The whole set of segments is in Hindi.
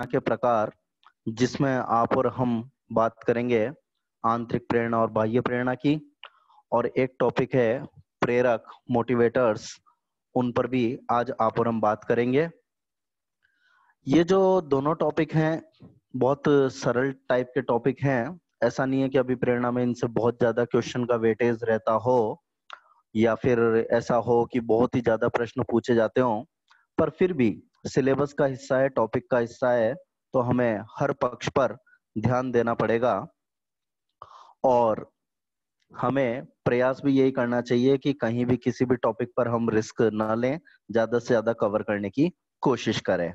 के प्रकार, जिसमें आप और हम बात करेंगे आंतरिक प्रेरणा और बाह्य प्रेरणा की, और एक टॉपिक है प्रेरक मोटिवेटर्स, उन पर भी आज आप और हम बात करेंगे। ये जो दोनों टॉपिक हैं बहुत सरल टाइप के टॉपिक हैं। ऐसा नहीं है कि अभी प्रेरणा में इनसे बहुत ज्यादा क्वेश्चन का वेटेज रहता हो या फिर ऐसा हो कि बहुत ही ज्यादा प्रश्न पूछे जाते हों, पर फिर भी सिलेबस का हिस्सा है, टॉपिक का हिस्सा है, तो हमें हर पक्ष पर ध्यान देना पड़ेगा और हमें प्रयास भी यही करना चाहिए कि कहीं भी किसी भी टॉपिक पर हम रिस्क ना लें, ज्यादा से ज्यादा कवर करने की कोशिश करें।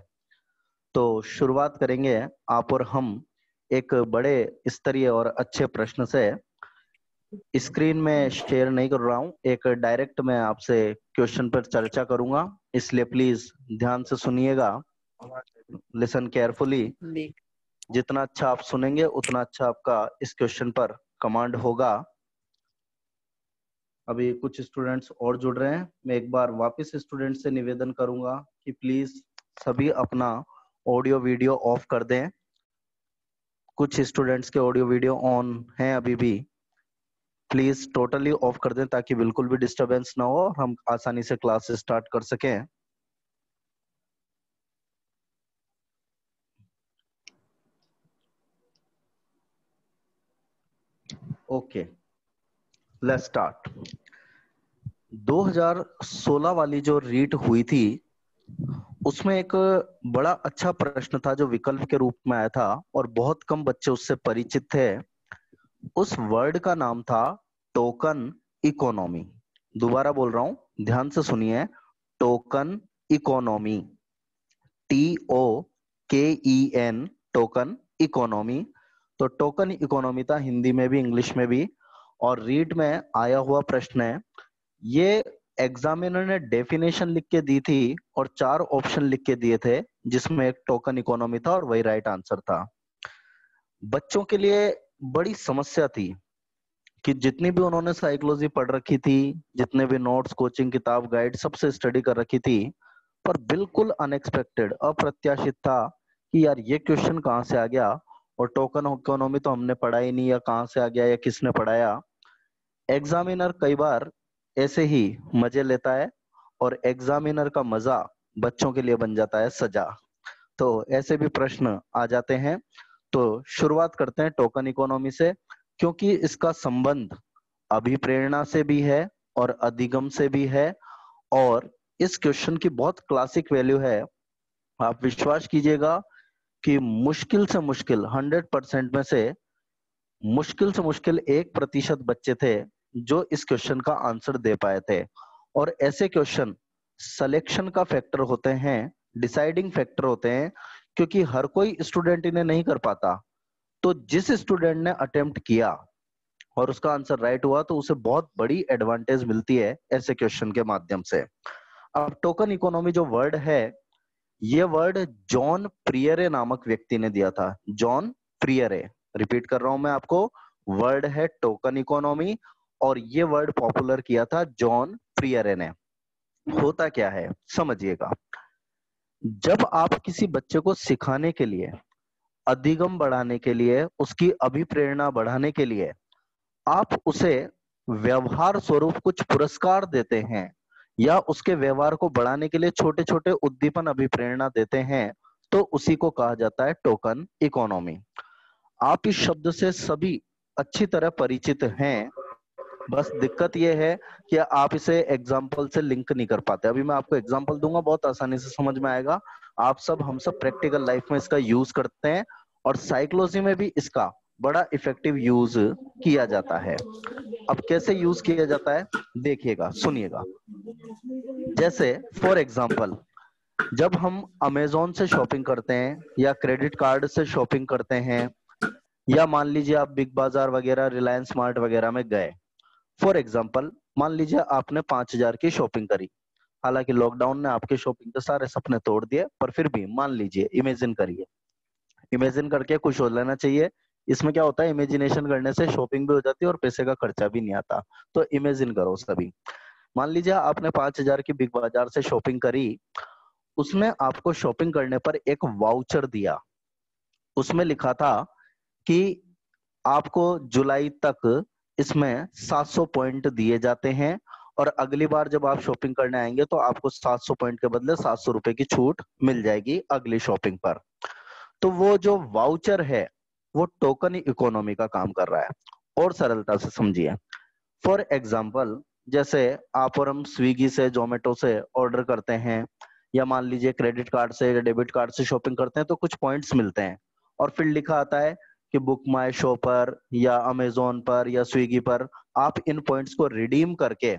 तो शुरुआत करेंगे आप और हम एक बड़े स्तरीय और अच्छे प्रश्न से। स्क्रीन में शेयर नहीं कर रहा हूं, एक डायरेक्ट मैं आपसे क्वेश्चन पर चर्चा करूंगा, इसलिए प्लीज ध्यान से सुनिएगा, लिसन केयरफुली। जितना अच्छा आप सुनेंगे उतना अच्छा आपका इस क्वेश्चन पर कमांड होगा। अभी कुछ स्टूडेंट्स और जुड़ रहे हैं, मैं एक बार वापस स्टूडेंट से निवेदन करूंगा कि प्लीज सभी अपना ऑडियो वीडियो ऑफ कर दें। कुछ स्टूडेंट्स के ऑडियो वीडियो ऑन हैं अभी भी, प्लीज टोटली ऑफ कर दें ताकि बिल्कुल भी डिस्टरबेंस ना हो और हम आसानी से क्लास स्टार्ट कर सकें। Okay, let's start. 2016 वाली जो रीट हुई थी उसमें एक बड़ा अच्छा प्रश्न था जो विकल्प के रूप में आया था और बहुत कम बच्चे उससे परिचित थे। उस वर्ड का नाम था टोकन इकोनॉमी। दोबारा बोल रहा हूं, ध्यान से सुनिए, token economy, TOKEN, token economy. तो टोकन इकोनॉमी था हिंदी में भी इंग्लिश में भी, और रीड में आया हुआ प्रश्न है। ये एग्जामिनर ने डेफिनेशन लिख के दी थी और 4 ऑप्शन लिख के दिए थे, जिसमें एक टोकन इकोनॉमी था और वही राइट आंसर था। बच्चों के लिए बड़ी समस्या थी कि जितनी भी उन्होंने साइकोलॉजी पढ़ रखी थी, जितने भी नोट्स, कोचिंग, किताब, गाइड सबसे स्टडी कर रखी थी, पर बिल्कुल अनएक्सपेक्टेड, अप्रत्याशित था कि यार ये क्वेश्चन कहाँ से आ गया, और टोकन इकोनॉमी तो हमने पढ़ा ही नहीं, या कहाँ से आ गया या किसने पढ़ाया। एग्जामिनर कई बार ऐसे ही मजे लेता है और एग्जामिनर का मजा बच्चों के लिए बन जाता है सजा। तो ऐसे भी प्रश्न आ जाते हैं। तो शुरुआत करते हैं टोकन इकोनॉमी से, क्योंकि इसका संबंध अभिप्रेरणा से भी है और अधिगम से भी है, और इस क्वेश्चन की बहुत क्लासिक वैल्यू है। आप विश्वास कीजिएगा कि मुश्किल से मुश्किल 100% में से मुश्किल से मुश्किल 1% बच्चे थे जो इस क्वेश्चन का आंसर दे पाए थे। और ऐसे क्वेश्चन सिलेक्शन का फैक्टर होते हैं, डिसाइडिंग फैक्टर होते हैं, क्योंकि हर कोई स्टूडेंट इन्हें नहीं कर पाता। तो जिस स्टूडेंट ने अटेम्प्ट किया और उसका आंसर राइट हुआ, तो उसे बहुत बड़ी एडवांटेज मिलती है ऐसे क्वेश्चन के माध्यम से। अब टोकन इकोनॉमी जो वर्ड है, ये वर्ड जॉन प्रियरे नामक व्यक्ति ने दिया था। जॉन प्रियरे, रिपीट कर रहा हूं मैं आपको, वर्ड है टोकन इकोनॉमी, और ये वर्ड पॉपुलर किया था जॉन प्रियरे ने। होता क्या है समझिएगा, जब आप किसी बच्चे को सिखाने के लिए, अधिगम बढ़ाने के लिए, उसकी अभिप्रेरणा बढ़ाने के लिए आप उसे व्यवहार स्वरूप कुछ पुरस्कार देते हैं या उसके व्यवहार को बढ़ाने के लिए छोटे छोटे उद्दीपन, अभिप्रेरणा देते हैं, तो उसी को कहा जाता है टोकन इकोनॉमी। आप इस शब्द से सभी अच्छी तरह परिचित हैं, बस दिक्कत यह है कि आप इसे एग्जाम्पल से लिंक नहीं कर पाते। अभी मैं आपको एग्जाम्पल दूंगा, बहुत आसानी से समझ में आएगा। आप सब, हम सब प्रैक्टिकल लाइफ में इसका यूज करते हैं और साइकोलॉजी में भी इसका बड़ा इफेक्टिव यूज किया जाता है। अब कैसे यूज किया जाता है देखिएगा, सुनिएगा। जैसे फॉर एग्जाम्पल, जब हम अमेजोन से शॉपिंग करते हैं या क्रेडिट कार्ड से शॉपिंग करते हैं, या मान लीजिए आप बिग बाजार वगैरह, रिलायंस स्मार्ट वगैरह में गए। फॉर एग्जाम्पल, मान लीजिए आपने 5,000 की शॉपिंग करी। हालांकि लॉकडाउन ने आपके शॉपिंग के सारे सपने तोड़ दिए, पर फिर भी मान लीजिए, इमेजिन करिए, इमेजिन करके खुश हो लेना चाहिए। इसमें क्या होता है, इमेजिनेशन करने से शॉपिंग भी हो जाती है और पैसे का खर्चा भी नहीं आता। तो इमेजिन करो सभी, मान लीजिए आपने 5,000 की बिग बाजार से शॉपिंग करी, उसने आपको शॉपिंग करने पर एक वाउचर दिया। उसमें लिखा था कि आपको जुलाई तक इसमें 700 पॉइंट दिए जाते हैं और अगली बार जब आप शॉपिंग करने आएंगे तो आपको 700 पॉइंट के बदले 700 रुपए की छूट मिल जाएगी अगली शॉपिंग पर। तो वो जो वाउचर है वो टोकन इकोनॉमी का काम कर रहा है। और सरलता से समझिए, फॉर एग्जाम्पल जैसे आप और हम स्विगी से जोमेटो से ऑर्डर करते हैं या मान लीजिए क्रेडिट कार्ड से या डेबिट कार्ड से शॉपिंग करते हैं तो कुछ पॉइंट्स मिलते हैं और फिर लिखा आता है कि बुक माई शो पर या अमेजोन पर या स्विगी पर आप इन पॉइंट्स को रिडीम करके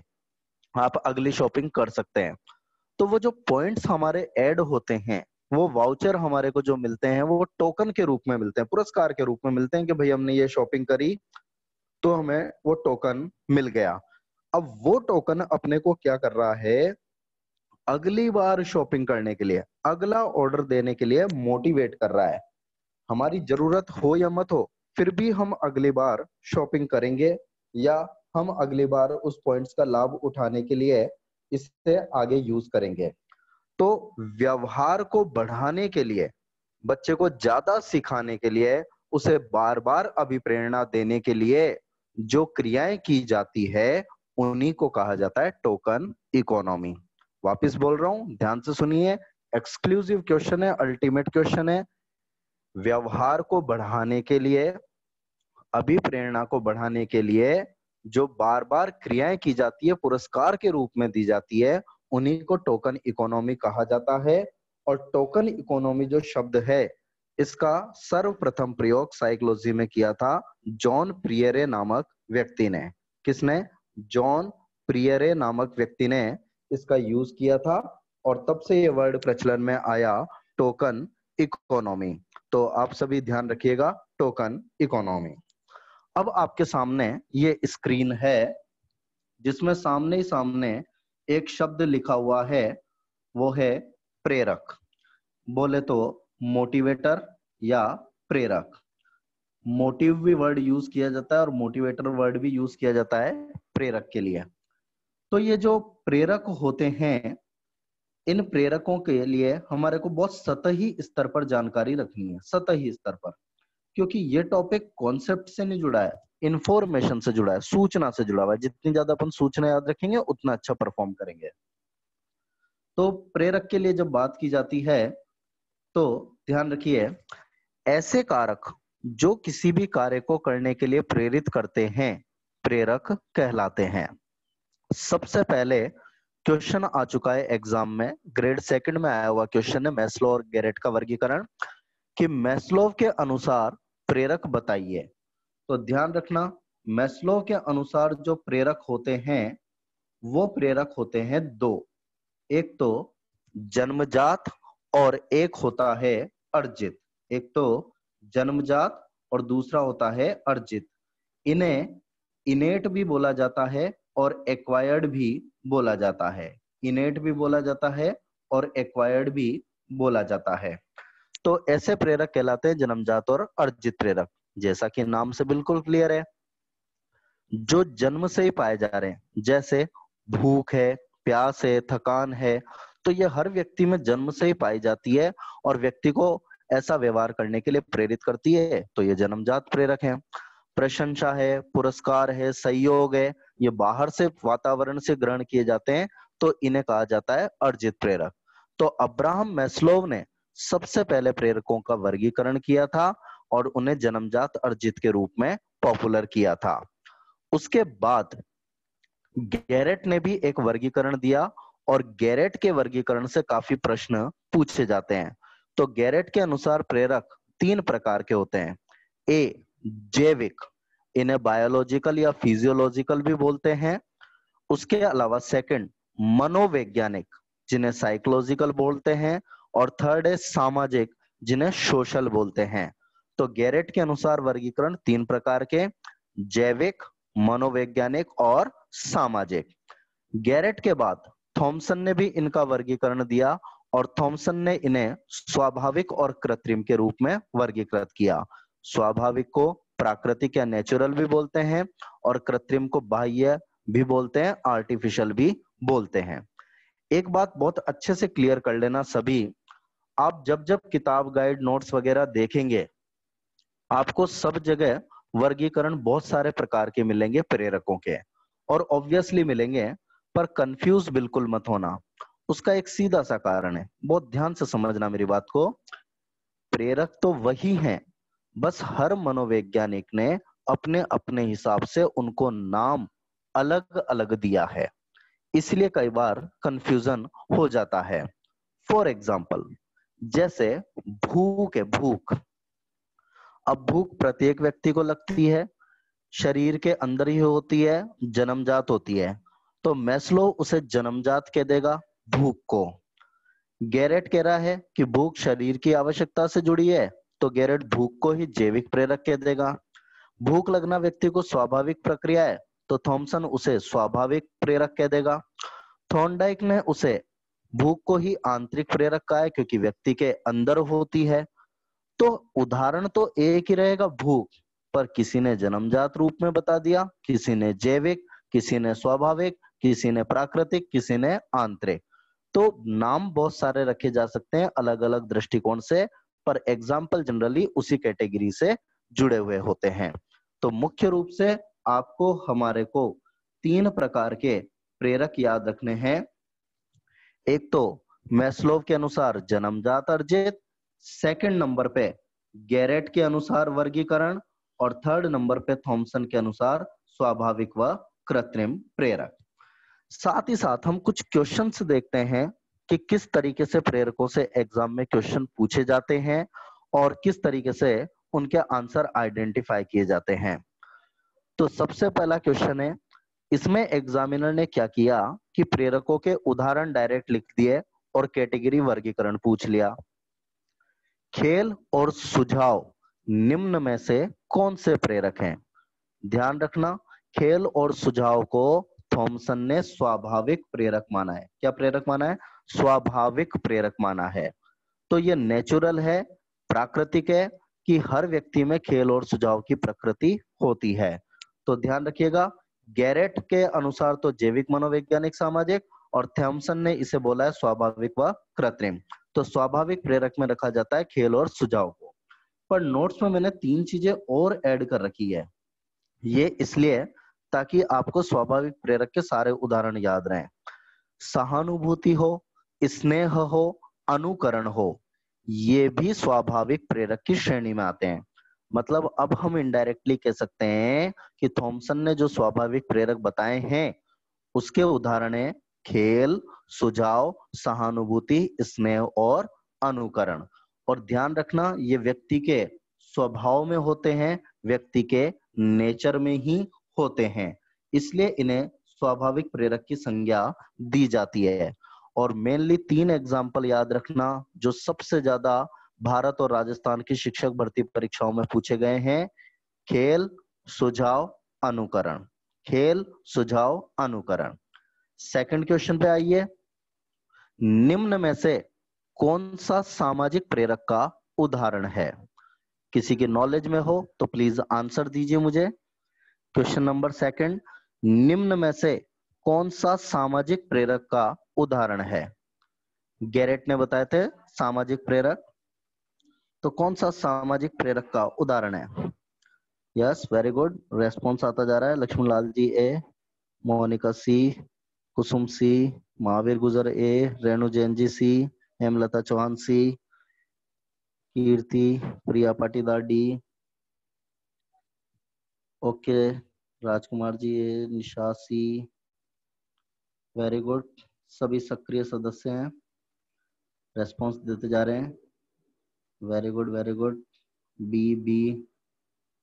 आप अगली शॉपिंग कर सकते हैं। तो वो जो पॉइंट्स हमारे ऐड होते हैं वो वाउचर हमारे को जो मिलते हैं वो टोकन के रूप में मिलते हैं, पुरस्कार के रूप में मिलते हैं कि भाई हमने ये शॉपिंग करी तो हमें वो टोकन मिल गया। अब वो टोकन अपने को क्या कर रहा है, अगली बार शॉपिंग करने के लिए, अगला ऑर्डर देने के लिए मोटिवेट कर रहा है। हमारी जरूरत हो या मत हो फिर भी हम अगली बार शॉपिंग करेंगे या हम अगली बार उस पॉइंट्स का लाभ उठाने के लिए इससे आगे यूज करेंगे। तो व्यवहार को बढ़ाने के लिए, बच्चे को ज्यादा सिखाने के लिए, उसे बार बार अभिप्रेरणा देने के लिए जो क्रियाएं की जाती है उन्हीं को कहा जाता है टोकन इकोनॉमी। वापिस बोल रहा हूं, ध्यान से सुनिए, एक्सक्लूसिव क्वेश्चन है, अल्टीमेट क्वेश्चन है। व्यवहार को बढ़ाने के लिए, अभिप्रेरणा को बढ़ाने के लिए जो बार बार क्रियाएं की जाती है, पुरस्कार के रूप में दी जाती है, उन्हीं को टोकन इकोनॉमी कहा जाता है। और टोकन इकोनॉमी जो शब्द है इसका सर्वप्रथम प्रयोग साइकोलॉजी में किया था जॉन प्रियरे नामक व्यक्ति ने। किसने? जॉन प्रियरे नामक व्यक्ति ने इसका यूज किया था और तब से ये वर्ड प्रचलन में आया, टोकन इकोनॉमी। तो आप सभी ध्यान रखिएगा, टोकन इकोनॉमी। अब आपके सामने ये स्क्रीन है जिसमें सामने ही सामने एक शब्द लिखा हुआ है, वो है प्रेरक। बोले तो मोटिवेटर या प्रेरक। मोटिव भी वर्ड यूज किया जाता है और मोटिवेटर वर्ड भी यूज किया जाता है प्रेरक के लिए। तो ये जो प्रेरक होते हैं, इन प्रेरकों के लिए हमारे को बहुत सतही स्तर पर जानकारी रखनी है, सतही स्तर पर, क्योंकि ये टॉपिक कॉन्सेप्ट से नहीं जुड़ा है, इंफॉर्मेशन से जुड़ा है, सूचना से जुड़ा हुआ है। जितनी ज्यादा अपन सूचना याद रखेंगे उतना अच्छा परफॉर्म करेंगे। तो प्रेरक के लिए जब बात की जाती है तो ध्यान रखिए, ऐसे कारक जो किसी भी कार्य को करने के लिए प्रेरित करते हैं प्रेरक कहलाते हैं। सबसे पहले क्वेश्चन आ चुका है एग्जाम में, ग्रेड सेकंड में आया हुआ क्वेश्चन है मैस्लो और गेरेट का वर्गीकरण, कि मैस्लोव के अनुसार प्रेरक बताइए। तो ध्यान रखना, मैस्लोव के अनुसार जो प्रेरक होते हैं वो प्रेरक होते हैं दो, एक तो जन्मजात और एक होता है अर्जित। एक तो जन्मजात और दूसरा होता है अर्जित। इन्हें इनेट भी बोला जाता है और एक्वायर्ड भी बोला जाता है। इनेट भी बोला जाता है और एक्वायर्ड भी बोला जाता है। तो ऐसे प्रेरक कहलाते हैं जन्मजात और अर्जित प्रेरक। जैसा कि नाम से बिल्कुल क्लियर है, जो जन्म से ही पाए जा रहे हैं, जैसे भूख है, प्यास है, थकान है, तो ये हर व्यक्ति में जन्म से ही पाई जाती है और व्यक्ति को ऐसा व्यवहार करने के लिए प्रेरित करती है, तो ये जन्मजात प्रेरक हैं। प्रशंसा है, पुरस्कार है, सहयोग है, ये बाहर से वातावरण से ग्रहण किए जाते हैं, तो इन्हें कहा जाता है अर्जित प्रेरक। तो अब्राहम मैस्लोव ने सबसे पहले प्रेरकों का वर्गीकरण किया था और उन्हें जन्मजात अर्जित के रूप में पॉपुलर किया था। उसके बाद गैरेट ने भी एक वर्गीकरण दिया और गैरेट के वर्गीकरण से काफी प्रश्न पूछे जाते हैं। तो गैरेट के अनुसार प्रेरक तीन प्रकार के होते हैं। ए, जैविक, इन्हें बायोलॉजिकल या फिजियोलॉजिकल भी बोलते हैं। उसके अलावा सेकंड, मनोवैज्ञानिक, जिन्हें साइकोलॉजिकल बोलते हैं। और थर्ड है सामाजिक, जिन्हें सोशल बोलते हैं। तो गैरेट के अनुसार वर्गीकरण तीन प्रकार के, जैविक, मनोवैज्ञानिक और सामाजिक। गैरेट के बाद थॉमसन ने भी इनका वर्गीकरण दिया और थॉमसन ने इन्हें स्वाभाविक और कृत्रिम के रूप में वर्गीकृत किया। स्वाभाविक को प्राकृतिक या नेचुरल भी बोलते हैं और कृत्रिम को बाह्य भी बोलते हैं, आर्टिफिशियल भी बोलते हैं। एक बात बहुत अच्छे से क्लियर कर लेना सभी, आप जब जब किताब, गाइड, नोट्स वगैरह देखेंगे आपको सब जगह वर्गीकरण बहुत सारे प्रकार के मिलेंगे प्रेरकों के, और ऑब्वियसली मिलेंगे, पर कंफ्यूज बिल्कुल मत होना। उसका एक सीधा सा कारण है, बहुत ध्यान से समझना मेरी बात को। प्रेरक तो वही हैं, बस हर मनोवैज्ञानिक ने अपने अपने हिसाब से उनको नाम अलग अलग दिया है, इसलिए कई बार कंफ्यूजन हो जाता है। फॉर एग्जाम्पल, जैसे भूख है, भूख। अब भूख प्रत्येक व्यक्ति को लगती है, शरीर के अंदर ही होती है, जन्मजात होती है। तो मैस्लो उसे जन्मजात कह देगा भूख को। गैरेट कह रहा है कि भूख शरीर की आवश्यकता से जुड़ी है, तो गैरेट भूख को ही जैविक प्रेरक कह देगा। भूख लगना व्यक्ति को स्वाभाविक प्रक्रिया है, तो थॉमसन उसे स्वाभाविक प्रेरक कह देगा। थॉर्नडाइक ने उसे भूख को ही आंतरिक प्रेरक कहा है, क्योंकि व्यक्ति के अंदर होती है। तो उदाहरण तो एक ही रहेगा, भूख, पर किसी ने जन्मजात रूप में बता दिया, किसी ने जैविक, किसी ने स्वाभाविक, किसी ने प्राकृतिक, किसी ने आंतरिक। तो नाम बहुत सारे रखे जा सकते हैं अलग अलग दृष्टिकोण से, पर एग्जाम्पल जनरली उसी कैटेगरी से जुड़े हुए होते हैं। तो मुख्य रूप से आपको हमारे को 3 प्रकार के प्रेरक याद रखने हैं। एक तो मैस्लोव के अनुसार जन्मजात अर्जित, सेकंड नंबर पे गैरेट के अनुसार वर्गीकरण, और थर्ड नंबर पे थॉमसन के अनुसार स्वाभाविक व कृत्रिम प्रेरक। साथ ही साथ हम कुछ क्वेश्चंस देखते हैं कि किस तरीके से प्रेरकों से एग्जाम में क्वेश्चन पूछे जाते हैं और किस तरीके से उनके आंसर आइडेंटिफाई किए जाते हैं। तो सबसे पहला क्वेश्चन है, इसमें एग्जामिनर ने क्या किया कि प्रेरकों के उदाहरण डायरेक्ट लिख दिए और कैटेगरी वर्गीकरण पूछ लिया। खेल और सुझाव निम्न में से कौन से प्रेरक हैं? ध्यान रखना, खेल और सुझाव को थॉमसन ने स्वाभाविक प्रेरक माना है। क्या प्रेरक माना है? स्वाभाविक प्रेरक माना है। तो ये नेचुरल है, प्राकृतिक है, कि हर व्यक्ति में खेल और सुझाव की प्रकृति होती है। तो ध्यान रखिएगा, गैरेट के अनुसार तो जैविक, मनोवैज्ञानिक, सामाजिक, और थॉमसन ने इसे बोला है स्वाभाविक व कृत्रिम। तो स्वाभाविक प्रेरक में रखा जाता है खेल और सुझाव को। पर नोट्स में मैंने 3 चीजें और ऐड कर रखी है, ये इसलिए ताकि आपको स्वाभाविक प्रेरक के सारे उदाहरण याद रहें। सहानुभूति हो, स्नेह हो, अनुकरण हो, ये भी स्वाभाविक प्रेरक की श्रेणी में आते हैं। मतलब अब हम इनडायरेक्टली कह सकते हैं कि थॉमसन ने जो स्वाभाविक प्रेरक बताए हैं उसके उदाहरण है खेल, सुझाव, सहानुभूति, स्नेह और अनुकरण। और ध्यान रखना, ये व्यक्ति के स्वभाव में होते हैं, व्यक्ति के नेचर में ही होते हैं, इसलिए इन्हें स्वाभाविक प्रेरक की संज्ञा दी जाती है। और मेनली 3 एग्जाम्पल याद रखना जो सबसे ज्यादा भारत और राजस्थान की शिक्षक भर्ती परीक्षाओं में पूछे गए हैं। खेल, सुझाव, अनुकरण। खेल, सुझाव, अनुकरण। सेकंड क्वेश्चन पे आइए, निम्न में से कौन सा सामाजिक प्रेरक का उदाहरण है? किसी की नॉलेज में हो तो प्लीज आंसर दीजिए मुझे। क्वेश्चन नंबर सेकंड, निम्न में से कौन सा सामाजिक प्रेरक का उदाहरण है? गैरेट ने बताए थे सामाजिक प्रेरक, तो कौन सा सामाजिक प्रेरक का उदाहरण है? यस, वेरी गुड, रेस्पॉन्स आता जा रहा है। लक्ष्मणलाल जी ए, मोनिका सी, कुसुम C, Mahavir Gujar A, Renu Jain ji C, Hemlata Chauhan C, Kirti, Priya Patidar D, okay, Rajkumar ji A, Nisha C, very good, सभी सक्रिय सदस्य हैं, रेस्पॉन्स देते जा रहे हैं। Very good, very good. B B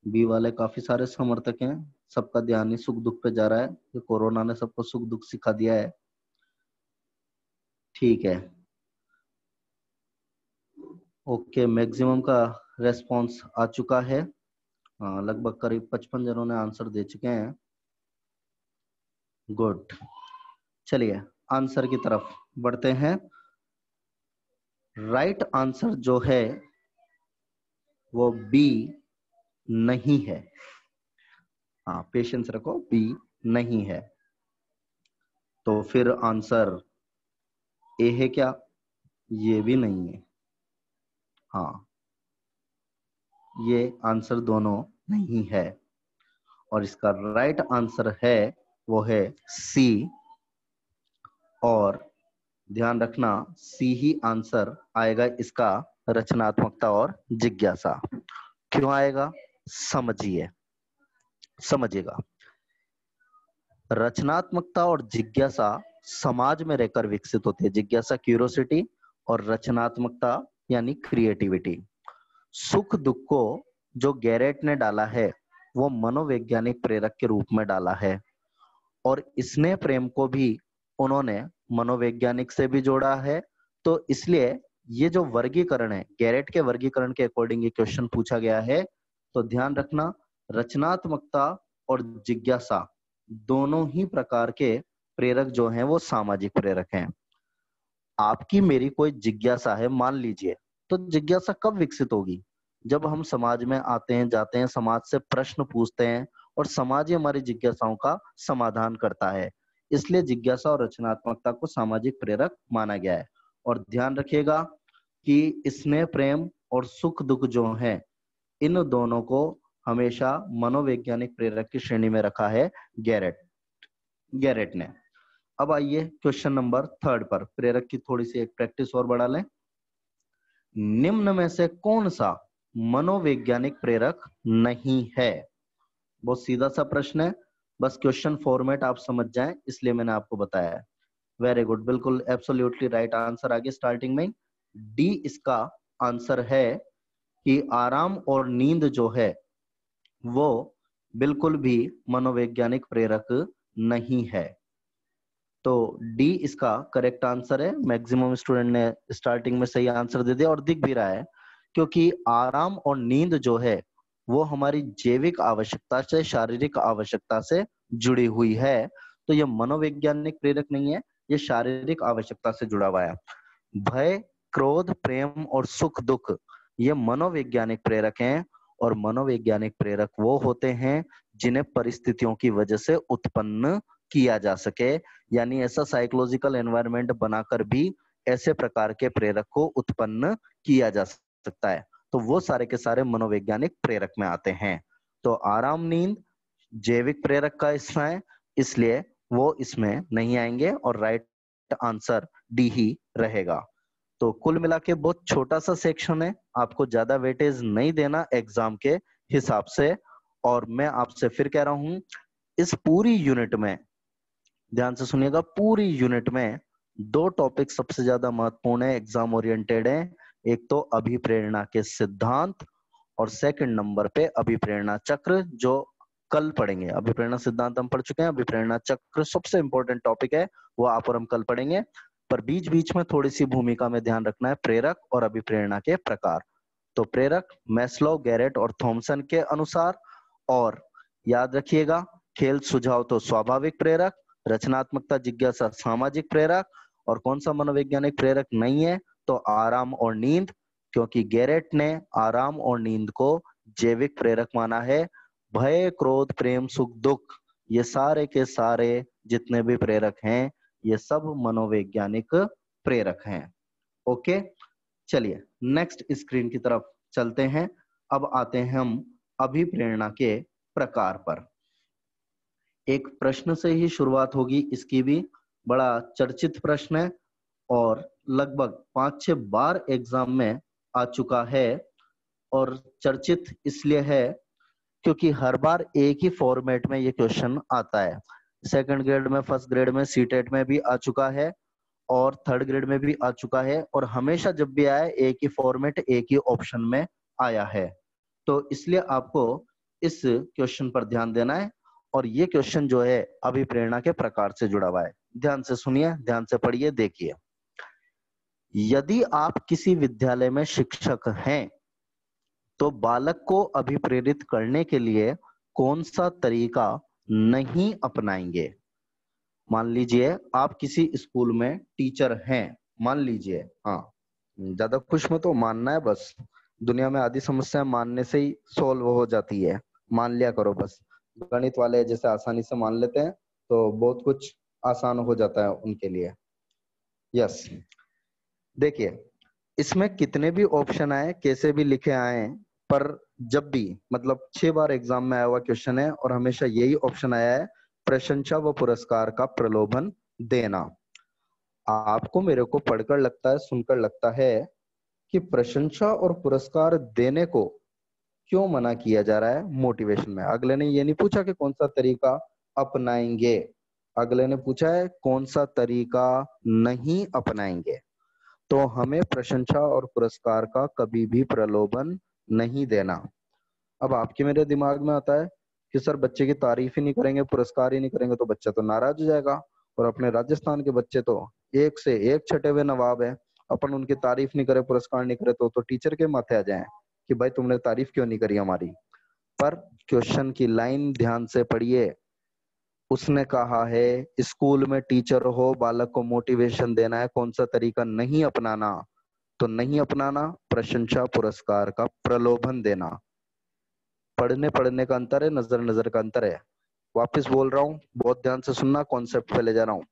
B वाले काफी सारे समर्थक हैं, सबका ध्यान ही सुख दुख पे जा रहा है, ये कोरोना ने सबको सुख दुख सिखा दिया है। ठीक है, ओके, मैक्सिमम का रेस्पॉन्स आ चुका है। हाँ, लगभग करीब 55 जनों ने आंसर दे चुके हैं। गुड, चलिए आंसर की तरफ बढ़ते हैं। राइट आंसर जो है वो बी नहीं है। हाँ, पेशेंस रखो, बी नहीं है। तो फिर आंसर ए है क्या? ये भी नहीं है। हाँ, ये आंसर दोनों नहीं है और इसका राइट आंसर है वो है सी। और ध्यान रखना सी ही आंसर आएगा इसका, रचनात्मकता और जिज्ञासा। क्यों आएगा समझिए, समझिएगा। रचनात्मकता और जिज्ञासा समाज में रहकर विकसित होती है। जिज्ञासा क्यूरियोसिटी और रचनात्मकता यानी क्रिएटिविटी। सुख दुख को जो गैरेट ने डाला है वो मनोवैज्ञानिक प्रेरक के रूप में डाला है और स्नेह प्रेम को भी उन्होंने मनोवैज्ञानिक से भी जोड़ा है। तो इसलिए ये जो वर्गीकरण है, गैरेट के वर्गीकरण के अकॉर्डिंग ये क्वेश्चन पूछा गया है। तो ध्यान रखना रचनात्मकता और जिज्ञासा दोनों ही प्रकार के प्रेरक जो हैं वो सामाजिक प्रेरक हैं। आपकी मेरी कोई जिज्ञासा है मान लीजिए, तो जिज्ञासा कब विकसित होगी? जब हम समाज में आते हैं, जाते हैं, समाज से प्रश्न पूछते हैं और समाज ही हमारी जिज्ञासाओं का समाधान करता है। इसलिए जिज्ञासा और रचनात्मकता को सामाजिक प्रेरक माना गया है। और ध्यान रखिएगा कि स्नेह प्रेम और सुख दुख जो है इन दोनों को हमेशा मनोवैज्ञानिक प्रेरक की श्रेणी में रखा है गैरेट ने। अब आइए क्वेश्चन नंबर 3 पर, प्रेरक की थोड़ी सी एक प्रैक्टिस और बढ़ा लें। निम्न में से कौन सा मनोवैज्ञानिक प्रेरक नहीं है? बहुत सीधा सा प्रश्न है, बस क्वेश्चन फॉर्मेट आप समझ जाएं इसलिए मैंने आपको बताया है। वेरी गुड, बिल्कुल एब्सोल्युटली राइट आंसर। आगे स्टार्टिंग में डी इसका आंसर है कि आराम और नींद जो है वो बिल्कुल भी मनोवैज्ञानिक प्रेरक नहीं है। तो डी इसका करेक्ट आंसर है। मैक्सिमम स्टूडेंट ने स्टार्टिंग में सही आंसर दे दिया और दिख भी रहा है, क्योंकि आराम और नींद जो है वो हमारी जैविक आवश्यकता से, शारीरिक आवश्यकता से जुड़ी हुई है। तो ये मनोवैज्ञानिक प्रेरक नहीं है, ये शारीरिक आवश्यकता से जुड़ा हुआ है। भय, क्रोध, प्रेम और सुख दुख ये मनोवैज्ञानिक प्रेरक हैं और मनोवैज्ञानिक प्रेरक वो होते हैं जिन्हें परिस्थितियों की वजह से उत्पन्न किया जा सके, यानी ऐसा साइकोलॉजिकल एनवायरनमेंट बनाकर भी ऐसे प्रकार के प्रेरक को उत्पन्न किया जा सकता है। तो वो सारे के सारे मनोवैज्ञानिक प्रेरक में आते हैं। तो आराम नींद जैविक प्रेरक का हिस्सा है, इसलिए वो इसमें नहीं आएंगे और राइट आंसर डी ही रहेगा। तो कुल मिला के बहुत छोटा सा सेक्शन है, आपको ज्यादा वेटेज नहीं देना एग्जाम के हिसाब से। और मैं आपसे फिर कह रहा हूं, इस पूरी यूनिट में ध्यान से सुनिएगा, पूरी यूनिट में 2 टॉपिक सबसे ज्यादा महत्वपूर्ण है, एग्जाम ओरिएंटेड है। एक तो अभिप्रेरणा के सिद्धांत और सेकंड नंबर पे अभिप्रेरणा चक्र, जो कल पढ़ेंगे। अभिप्रेरणा सिद्धांत हम पढ़ चुके हैं, अभिप्रेरणा चक्र सबसे इंपॉर्टेंट टॉपिक है, वो आप और हम कल पढ़ेंगे। पर बीच बीच में थोड़ी सी भूमिका में ध्यान रखना है प्रेरक और अभिप्रेरणा के प्रकार। तो प्रेरक मैस्लो, गैरेट और थॉमसन के अनुसार, और याद रखिएगा खेल सुझाव तो स्वाभाविक प्रेरक, रचनात्मकता जिज्ञासा सामाजिक प्रेरक, और कौन सा मनोवैज्ञानिक प्रेरक नहीं है? तो आराम और नींद, क्योंकि गैरेट ने आराम और नींद को जैविक प्रेरक माना है। भय, क्रोध, प्रेम, सुख, दुख ये सारे के सारे जितने भी प्रेरक हैं ये सब मनोवैज्ञानिक प्रेरक हैं। ओके, चलिए नेक्स्ट स्क्रीन की तरफ चलते हैं। अब आते हैं हम अभिप्रेरणा के प्रकार पर। एक प्रश्न से ही शुरुआत होगी, इसकी भी बड़ा चर्चित प्रश्न है और लगभग 5-6 बार एग्जाम में आ चुका है। और चर्चित इसलिए है क्योंकि हर बार एक ही फॉर्मेट में ये क्वेश्चन आता है। सेकंड ग्रेड में, फर्स्ट ग्रेड में, सीटेट में भी आ चुका है और थर्ड ग्रेड में भी आ चुका है, और हमेशा जब भी आए एक ही फॉर्मेट, एक ही ऑप्शन में आया है। तो इसलिए आपको इस क्वेश्चन पर ध्यान देना है। और ये क्वेश्चन जो है अभिप्रेरणा के प्रकार से जुड़ा हुआ है। ध्यान से सुनिए, ध्यान से पढ़िए, देखिए। यदि आप किसी विद्यालय में शिक्षक हैं तो बालक को अभिप्रेरित करने के लिए कौन सा तरीका नहीं अपनाएंगे? मान लीजिए आप किसी स्कूल में टीचर हैं, मान लीजिए, हाँ ज्यादा खुश मत हो, मानना है बस। दुनिया में आधी समस्या मानने से ही सॉल्व हो जाती है, मान लिया करो बस। गणित वाले जैसे आसानी से मान लेते हैं तो बहुत कुछ आसान हो जाता है उनके लिए। यस, देखिए इसमें कितने भी ऑप्शन आए, कैसे भी लिखे आए, पर जब भी मतलब 6 बार एग्जाम में आया हुआ क्वेश्चन है और हमेशा यही ऑप्शन आया है, प्रशंसा व पुरस्कार का प्रलोभन देना। आपको मेरे को पढ़कर लगता है, सुनकर लगता है कि प्रशंसा और पुरस्कार देने को क्यों मना किया जा रहा है मोटिवेशन में। अगले ने ये नहीं पूछा कि कौन सा तरीका अपनाएंगे, अगले ने पूछा है कौन सा तरीका नहीं अपनाएंगे। तो हमें प्रशंसा और पुरस्कार का कभी भी प्रलोभन नहीं देना। अब आपके मेरे दिमाग में आता है कि सर बच्चे की तारीफ ही नहीं करेंगे, पुरस्कार ही नहीं करेंगे तो बच्चा तो नाराज हो जाएगा। और अपने राजस्थान के बच्चे तो एक से एक छठे हुए नवाब है, अपन उनकी तारीफ नहीं करे, पुरस्कार नहीं करे तो टीचर के माथे आ जाए कि भाई तुमने तारीफ क्यों नहीं करी हमारी। पर क्वेश्चन की लाइन ध्यान से पढ़िए, उसने कहा है स्कूल में टीचर हो, बालक को मोटिवेशन देना है, कौन सा तरीका नहीं अपनाना। तो नहीं अपनाना प्रशंसा पुरस्कार का प्रलोभन देना। पढ़ने पढ़ने का अंतर है, नजर नजर का अंतर है। वापस बोल रहा हूँ, बहुत ध्यान से सुनना, कॉन्सेप्ट पे ले जा रहा हूँ।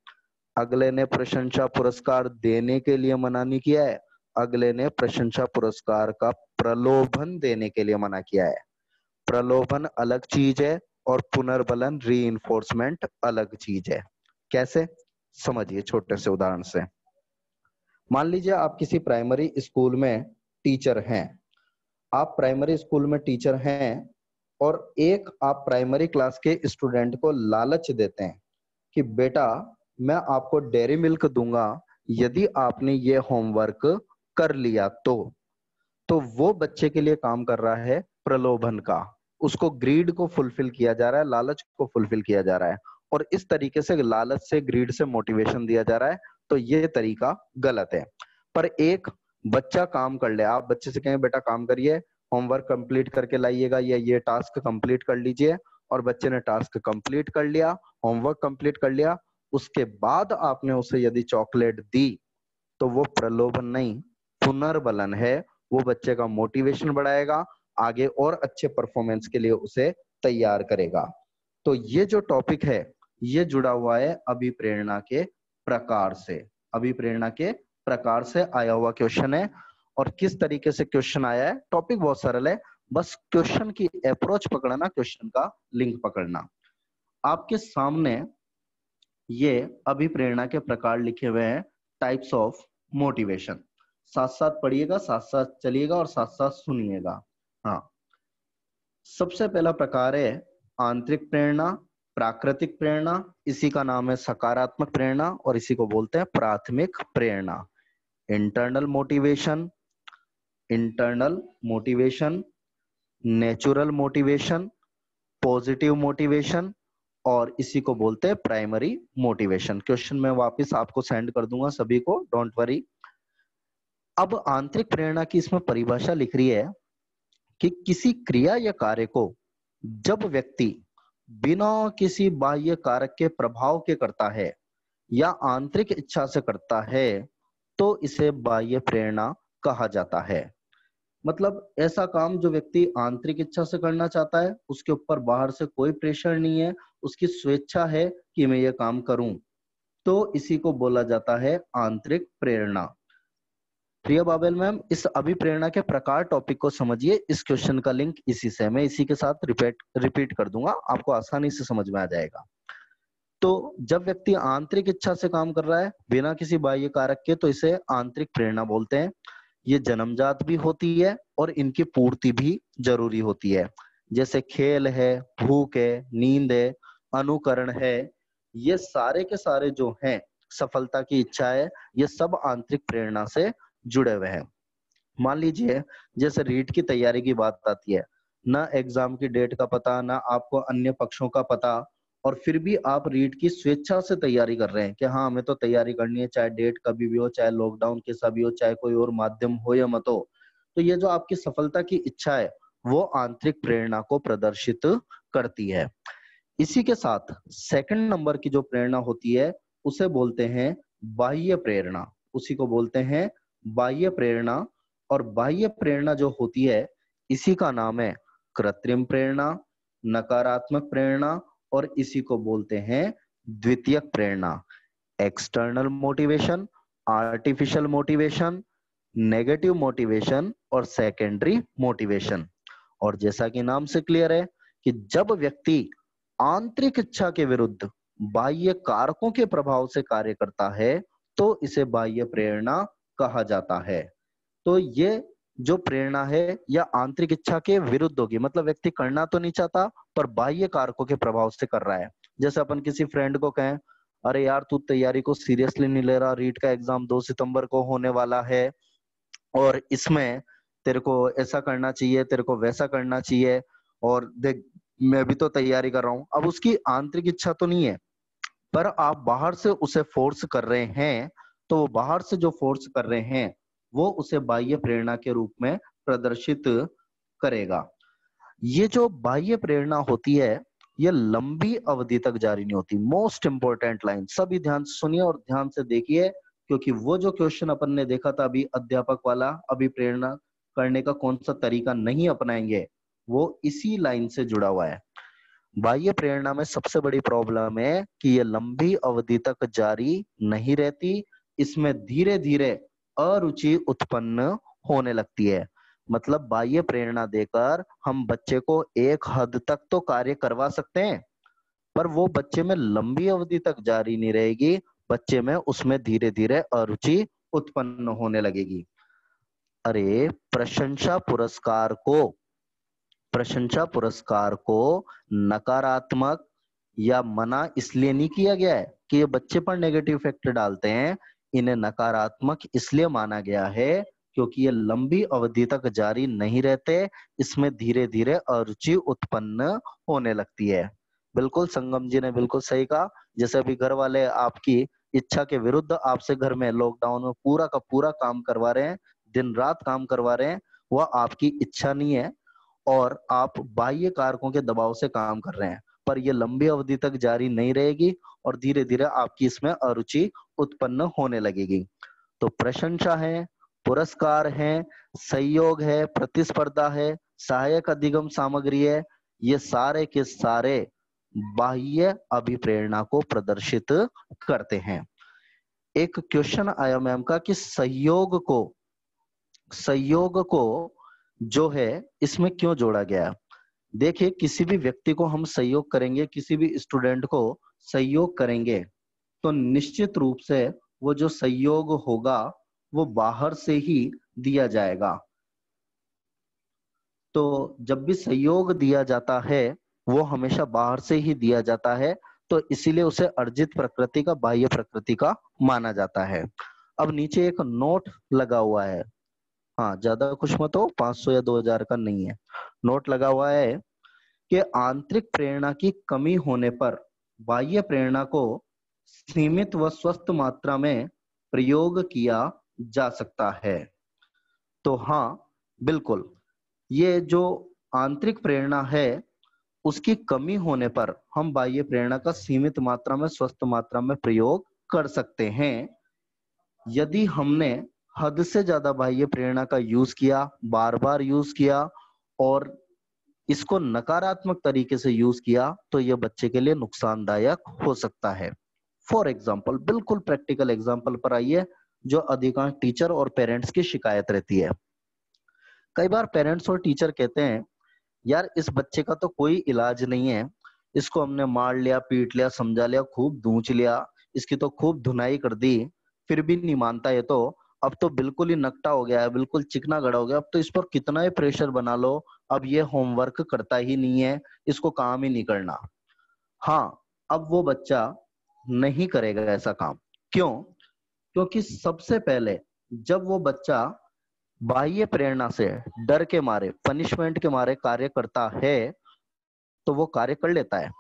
अगले ने प्रशंसा पुरस्कार देने के लिए मना नहीं किया है, अगले ने प्रशंसा पुरस्कार का प्रलोभन देने के लिए मना किया है। प्रलोभन अलग चीज है और पुनर्बलन रीइंफोर्समेंट अलग चीज है। कैसे समझिए छोटे से उदाहरण से। मान लीजिए आप किसी प्राइमरी स्कूल में टीचर हैं, आप प्राइमरी स्कूल में टीचर हैं और एक आप प्राइमरी क्लास के स्टूडेंट को लालच देते हैं कि बेटा मैं आपको डेयरी मिल्क दूंगा यदि आपने ये होमवर्क कर लिया तो वो बच्चे के लिए काम कर रहा है प्रलोभन का, उसको ग्रीड को फुलफिल किया जा रहा है, लालच को फुलफिल किया जा रहा है। और इस तरीके से लालच से ग्रीड से मोटिवेशन दिया जा रहा है, तो ये तरीका गलत है। पर एक बच्चा काम कर ले, आप बच्चे से कहें बेटा काम करिए, होमवर्क कंप्लीट करके लाइएगा या ये टास्क कंप्लीट कर लीजिए, और बच्चे ने टास्क कंप्लीट कर लिया, होमवर्क कंप्लीट कर लिया, उसके बाद आपने उसे यदि चॉकलेट दी तो वो प्रलोभन नहीं पुनर्बलन है। वो बच्चे का मोटिवेशन बढ़ाएगा, आगे और अच्छे परफॉर्मेंस के लिए उसे तैयार करेगा। तो ये जो टॉपिक है ये जुड़ा हुआ है अभिप्रेरणा के प्रकार से। अभिप्रेरणा के प्रकार से आया हुआ क्वेश्चन है। और किस तरीके से क्वेश्चन आया है, टॉपिक बहुत सरल है, बस क्वेश्चन की अप्रोच पकड़ना, क्वेश्चन का लिंक पकड़ना। आपके सामने ये अभिप्रेरणा के प्रकार लिखे हुए हैं, टाइप्स ऑफ मोटिवेशन। साथ साथ पढ़िएगा, साथ साथ चलिएगा और साथ साथ सुनिएगा। हाँ, सबसे पहला प्रकार है आंतरिक प्रेरणा, प्राकृतिक प्रेरणा, इसी का नाम है सकारात्मक प्रेरणा और इसी को बोलते हैं प्राथमिक प्रेरणा। Internal motivation, internal motivation, natural motivation, positive motivation और इसी को बोलते हैं प्राइमरी मोटिवेशन। क्वेश्चन मैं वापस आपको सेंड कर दूंगा सभी को, डोंट वरी। अब आंतरिक प्रेरणा की इसमें परिभाषा लिख रही है कि किसी क्रिया या कार्य को जब व्यक्ति बिना किसी बाह्य कारक के प्रभाव के करता है या आंतरिक इच्छा से करता है तो इसे बाह्य प्रेरणा कहा जाता है। मतलब ऐसा काम जो व्यक्ति आंतरिक इच्छा से करना चाहता है, उसके ऊपर बाहर से कोई प्रेशर नहीं है, उसकी स्वेच्छा है कि मैं ये काम करूं, तो इसी को बोला जाता है आंतरिक प्रेरणा। प्रिया बाबेल मैम, इस अभिप्रेरणा के प्रकार टॉपिक को समझिए, इस क्वेश्चन का लिंक इसी से, मैं इसी के साथ रिपीट कर दूंगा, आपको आसानी से समझ में आ जाएगा। तो जब व्यक्ति आंतरिक इच्छा से काम कर रहा है बिना किसी बाह्य कारक के, तो इसे आंतरिक प्रेरणा बोलते हैं। ये जन्मजात भी होती है और इनकी पूर्ति भी जरूरी होती है। जैसे खेल है, भूख है, नींद है, अनुकरण है, ये सारे के सारे जो हैं, सफलता की इच्छा है, ये सब आंतरिक प्रेरणा से जुड़े हुए हैं। मान लीजिए जैसे रीट की तैयारी की बात आती है, ना एग्जाम की डेट का पता, ना आपको अन्य पक्षों का पता, और फिर भी आप रीट की स्वेच्छा से तैयारी कर रहे हैं कि हाँ हमें तो तैयारी करनी है, चाहे डेट कभी भी हो, चाहे लॉकडाउन कैसा भी हो, चाहे कोई और माध्यम हो या मत हो। तो ये जो आपकी सफलता की इच्छा है वो आंतरिक प्रेरणा को प्रदर्शित करती है। इसी के साथ सेकंड नंबर की जो प्रेरणा होती है उसे बोलते हैं बाह्य प्रेरणा, उसी को बोलते हैं बाह्य प्रेरणा। और बाह्य प्रेरणा जो होती है इसी का नाम है कृत्रिम प्रेरणा, नकारात्मक प्रेरणा और इसी को बोलते हैं द्वितीयक प्रेरणा। External motivation, artificial motivation, negative motivation और सेकेंडरी मोटिवेशन। और जैसा कि नाम से क्लियर है कि जब व्यक्ति आंतरिक इच्छा के विरुद्ध बाह्य कारकों के प्रभाव से कार्य करता है तो इसे बाह्य प्रेरणा कहा जाता है। तो ये जो प्रेरणा है या आंतरिक इच्छा के विरुद्ध होगी, मतलब व्यक्ति करना तो नहीं चाहता पर बाह्य कारकों के प्रभाव से कर रहा है। जैसे अपन किसी फ्रेंड को कहें, अरे यार तू तैयारी को सीरियसली नहीं ले रहा, रीट का एग्जाम 2 सितंबर को होने वाला है और इसमें तेरे को ऐसा करना चाहिए, तेरे को वैसा करना चाहिए, और देख मैं भी तो तैयारी कर रहा हूं। अब उसकी आंतरिक इच्छा तो नहीं है पर आप बाहर से उसे फोर्स कर रहे हैं, तो वो बाहर से जो फोर्स कर रहे हैं वो उसे बाह्य प्रेरणा के रूप में प्रदर्शित करेगा। ये जो बाह्य प्रेरणा होती है ये लंबी अवधि तक जारी नहीं होती। मोस्ट इंपॉर्टेंट लाइन, सभी ध्यान से सुनिए और ध्यान से देखिए, क्योंकि वो जो क्वेश्चन अपन ने देखा था अभी अध्यापक वाला, अभी प्रेरणा करने का कौन सा तरीका नहीं अपनाएंगे, वो इसी लाइन से जुड़ा हुआ है। बाह्य प्रेरणा में सबसे बड़ी प्रॉब्लम है कि ये लंबी अवधि तक जारी नहीं रहती, इसमें धीरे धीरे अरुचि उत्पन्न होने लगती है। मतलब बाह्य प्रेरणा देकर हम बच्चे को एक हद तक तो कार्य करवा सकते हैं पर वो बच्चे में लंबी अवधि तक जारी नहीं रहेगी, बच्चे में उसमें धीरे धीरे अरुचि उत्पन्न होने लगेगी। अरे प्रशंसा पुरस्कार को नकारात्मक या मना इसलिए नहीं किया गया है कि ये बच्चे पर नेगेटिव इफेक्ट डालते हैं, इन्हें नकारात्मक इसलिए माना गया है क्योंकि ये लंबी अवधि तक जारी नहीं रहते, इसमें धीरे धीरे अरुचि उत्पन्न होने लगती है। बिल्कुल संगम जी ने बिल्कुल सही कहा। जैसे अभी घर वाले आपकी इच्छा के विरुद्ध आपसे घर में लॉकडाउन में पूरा का पूरा काम करवा रहे हैं, दिन रात काम करवा रहे हैं, वह आपकी इच्छा नहीं है और आप बाह्य कारकों के दबाव से काम कर रहे हैं, पर यह लंबी अवधि तक जारी नहीं रहेगी और धीरे धीरे आपकी इसमें अरुचि उत्पन्न होने लगेगी। तो प्रशंसा है, पुरस्कार है, सहयोग है, प्रतिस्पर्धा है, सहायक अधिगम सामग्री है, ये सारे के सारे बाह्य अभिप्रेरणा को प्रदर्शित करते हैं। एक क्वेश्चन आया मैम का कि सहयोग को जो है इसमें क्यों जोड़ा गया। देखिए किसी भी व्यक्ति को हम सहयोग करेंगे, किसी भी स्टूडेंट को सहयोग करेंगे तो निश्चित रूप से वो जो सहयोग होगा वो बाहर से ही दिया जाएगा। तो जब भी सहयोग दिया जाता है वो हमेशा बाहर से ही दिया जाता है, तो इसीलिए उसे अर्जित प्रकृति का, बाह्य प्रकृति का माना जाता है। अब नीचे एक नोट लगा हुआ है, हाँ ज्यादा कुछ मत हो, 500 या 2000 का नहीं है, नोट लगा हुआ है कि आंतरिक प्रेरणा की कमी होने पर बाह्य प्रेरणा को सीमित व स्वस्थ मात्रा में प्रयोग किया जा सकता है। तो हाँ बिल्कुल, ये जो आंतरिक प्रेरणा है उसकी कमी होने पर हम बाह्य प्रेरणा का सीमित मात्रा में, स्वस्थ मात्रा में प्रयोग कर सकते हैं। यदि हमने हद से ज्यादा बाह्य प्रेरणा का यूज किया, बार बार यूज किया और इसको नकारात्मक तरीके से यूज किया तो यह बच्चे के लिए नुकसानदायक हो सकता है। फॉर एग्जाम्पल, बिल्कुल प्रैक्टिकल एग्जाम्पल पर आइए जो अधिकांश टीचर और पेरेंट्स की शिकायत रहती है। कई बार पेरेंट्स और टीचर कहते हैं यार इस बच्चे का तो कोई इलाज नहीं है, इसको हमने मार लिया, पीट लिया, समझा लिया, खूब धूंच लिया, इसकी तो खूब धुनाई कर दी, फिर भी नहीं मानता, ये तो अब तो बिल्कुल ही नकटा हो गया है, बिल्कुल चिकना गड़ा हो गया, अब तो इस पर कितना ही प्रेशर बना लो, अब ये होमवर्क करता ही नहीं है, इसको काम ही नहीं करना। हाँ, अब वो बच्चा नहीं करेगा ऐसा काम। क्यों? क्योंकि सबसे पहले जब वो बच्चा बाह्य प्रेरणा से, डर के मारे, पनिशमेंट के मारे कार्य करता है तो वो कार्य कर लेता है,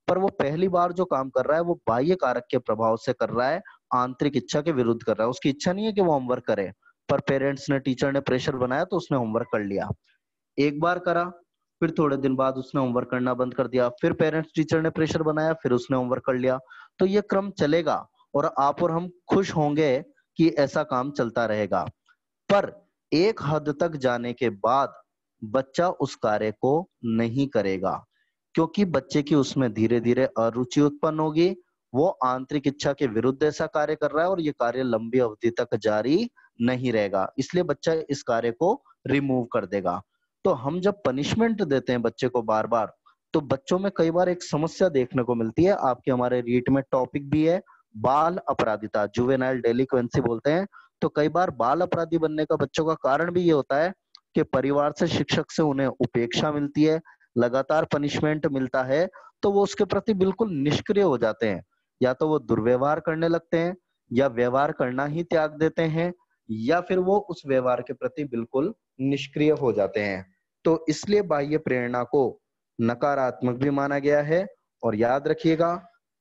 पर वो पहली बार जो काम कर रहा है वो बाह्य कारक के प्रभाव से कर रहा है, आंतरिक इच्छा के विरुद्ध कर रहा है। उसकी इच्छा नहीं है कि वो होमवर्क करे, पर पेरेंट्स ने, टीचर ने प्रेशर बनाया तो उसने होमवर्क कर लिया। एक बार करा, फिर थोड़े दिन बाद उसने होमवर्क करना बंद कर दिया, फिर पेरेंट्स टीचर ने प्रेशर बनाया, फिर उसने होमवर्क कर लिया। तो ये क्रम चलेगा और आप और हम खुश होंगे कि ऐसा काम चलता रहेगा, पर एक हद तक जाने के बाद बच्चा उस कार्य को नहीं करेगा क्योंकि बच्चे की उसमें धीरे धीरे अरुचि उत्पन्न होगी, वो आंतरिक इच्छा के विरुद्ध ऐसा कार्य कर रहा है और ये कार्य लंबी अवधि तक जारी नहीं रहेगा, इसलिए बच्चा इस कार्य को रिमूव कर देगा। तो हम जब पनिशमेंट देते हैं बच्चे को बार बार, तो बच्चों में कई बार एक समस्या देखने को मिलती है। आपके हमारे रीट में टॉपिक भी है बाल अपराधिता, जुवेनाइल डेलिक्वेंसी बोलते हैं। तो कई बार बाल अपराधी बनने का बच्चों का कारण भी ये होता है कि परिवार से, शिक्षक से उन्हें उपेक्षा मिलती है, लगातार पनिशमेंट मिलता है, तो वो उसके प्रति बिल्कुल निष्क्रिय हो जाते हैं। या तो वो दुर्व्यवहार करने लगते हैं, या व्यवहार करना ही त्याग देते हैं, या फिर वो उस व्यवहार के प्रति बिल्कुल निष्क्रिय हो जाते हैं। तो इसलिए बाह्य प्रेरणा को नकारात्मक भी माना गया है। और याद रखिएगा,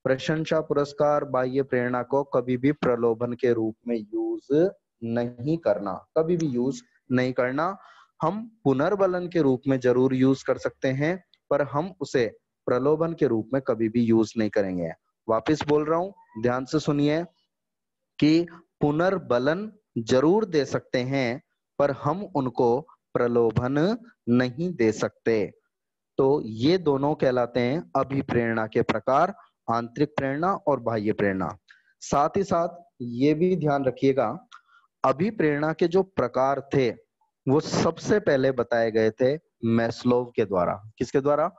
प्रशंसा पुरस्कार बाह्य प्रेरणा को कभी भी प्रलोभन के रूप में यूज नहीं करना, कभी भी यूज नहीं करना। हम पुनर्बलन के रूप में जरूर यूज कर सकते हैं, पर हम उसे प्रलोभन के रूप में कभी भी यूज नहीं करेंगे। वापस बोल रहा हूं, ध्यान से सुनिए कि पुनर्बलन जरूर दे सकते हैं, पर हम उनको प्रलोभन नहीं दे सकते। तो ये दोनों कहलाते हैं अभिप्रेरणा के प्रकार, आंतरिक प्रेरणा और बाह्य प्रेरणा। साथ ही साथ ये भी ध्यान रखिएगा, अभिप्रेरणा के जो प्रकार थे वो सबसे पहले बताए गए थे मैस्लोव के द्वारा। किसके द्वारा?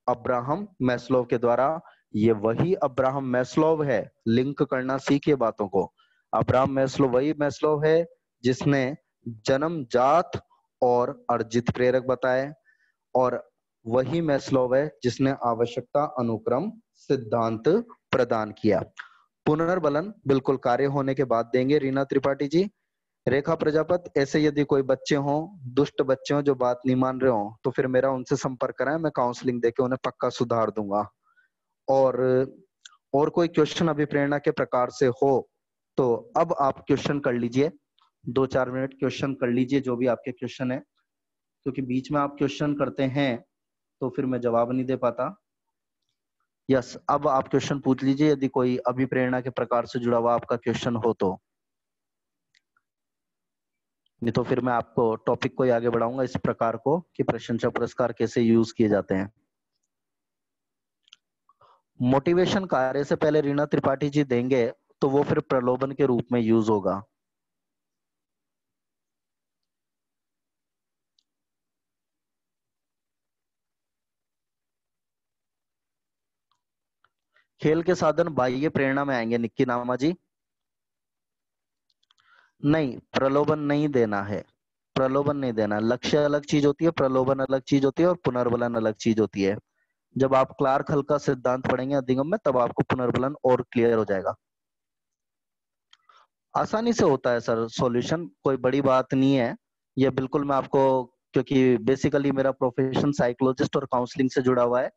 अब्राहम मैस्लोव के द्वारा। ये वही अब्राहम मैस्लोव है, लिंक करना सीखिए बातों को। अब्राहम मैस्लोव वही मैस्लोव है जिसने जन्मजात और अर्जित प्रेरक बताए, और वही मैस्लोव है जिसने आवश्यकता अनुक्रम सिद्धांत प्रदान किया। पुनर्बलन बिल्कुल कार्य होने के बाद देंगे रीना त्रिपाठी जी। रेखा प्रजापत, ऐसे यदि कोई बच्चे हों, दुष्ट बच्चे हों जो बात नहीं मान रहे हों, तो फिर मेरा उनसे संपर्क कराएं, मैं काउंसलिंग देके उन्हें पक्का सुधार दूंगा। और कोई क्वेश्चन अभिप्रेरणा के प्रकार से हो तो अब आप क्वेश्चन कर लीजिए, 2-4 मिनट क्वेश्चन कर लीजिए जो भी आपके क्वेश्चन है, क्योंकि बीच में आप क्वेश्चन करते हैं तो फिर मैं जवाब नहीं दे पाता। यस, अब आप क्वेश्चन पूछ लीजिए यदि कोई अभिप्रेरणा के प्रकार से जुड़ा हुआ आपका क्वेश्चन हो तो, नहीं तो फिर मैं आपको टॉपिक को आगे बढ़ाऊंगा इस प्रकार को कि प्रशंसा पुरस्कार कैसे यूज किए जाते हैं। मोटिवेशन कार्य से पहले रीना त्रिपाठी जी देंगे तो वो फिर प्रलोभन के रूप में यूज होगा। खेल के साधन बाह्य प्रेरणा में आएंगे निक्की नामा जी। नहीं, प्रलोभन नहीं देना है, प्रलोभन नहीं देना। लक्ष्य अलग चीज होती है, प्रलोभन अलग चीज होती है, और पुनर्बलन अलग चीज होती है। जब आप क्लार्क हल का सिद्धांत पढ़ेंगे अधिगम में, तब आपको पुनर्बलन और क्लियर हो जाएगा। आसानी से होता है सर सॉल्यूशन, कोई बड़ी बात नहीं है ये। बिल्कुल मैं आपको, क्योंकि बेसिकली मेरा प्रोफेशन साइकोलॉजिस्ट और काउंसलिंग से जुड़ा हुआ है,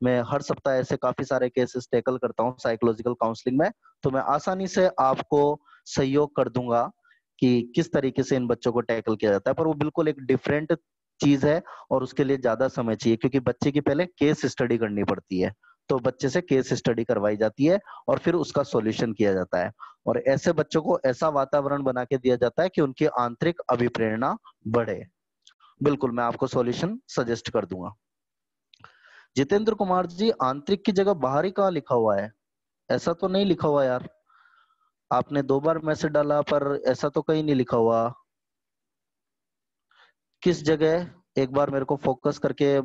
मैं हर सप्ताह ऐसे काफी सारे केसेस टैकल करता हूँ साइकोलॉजिकल काउंसलिंग में, तो मैं आसानी से आपको सहयोग कर दूंगा कि किस तरीके से इन बच्चों को टैकल किया जाता है। पर वो बिल्कुल एक डिफरेंट चीज है और उसके लिए ज्यादा समय चाहिए, क्योंकि बच्चे की पहले केस स्टडी करनी पड़ती है। तो बच्चे से केस स्टडी करवाई जाती है और फिर उसका सॉल्यूशन किया जाता है, और ऐसे बच्चों को ऐसा वातावरण बना के दिया जाता है कि उनकी आंतरिक अभिप्रेरणा बढ़े। बिल्कुल मैं आपको सॉल्यूशन सजेस्ट कर दूंगा। जितेंद्र कुमार जी, आंतरिक की जगह बाहरी कहाँ लिखा हुआ है? ऐसा तो नहीं लिखा हुआ यार, आपने 2 बार मैसेज डाला पर ऐसा तो कहीं नहीं लिखा हुआ। किस जगह? एक बार मेरे को फोकस करके,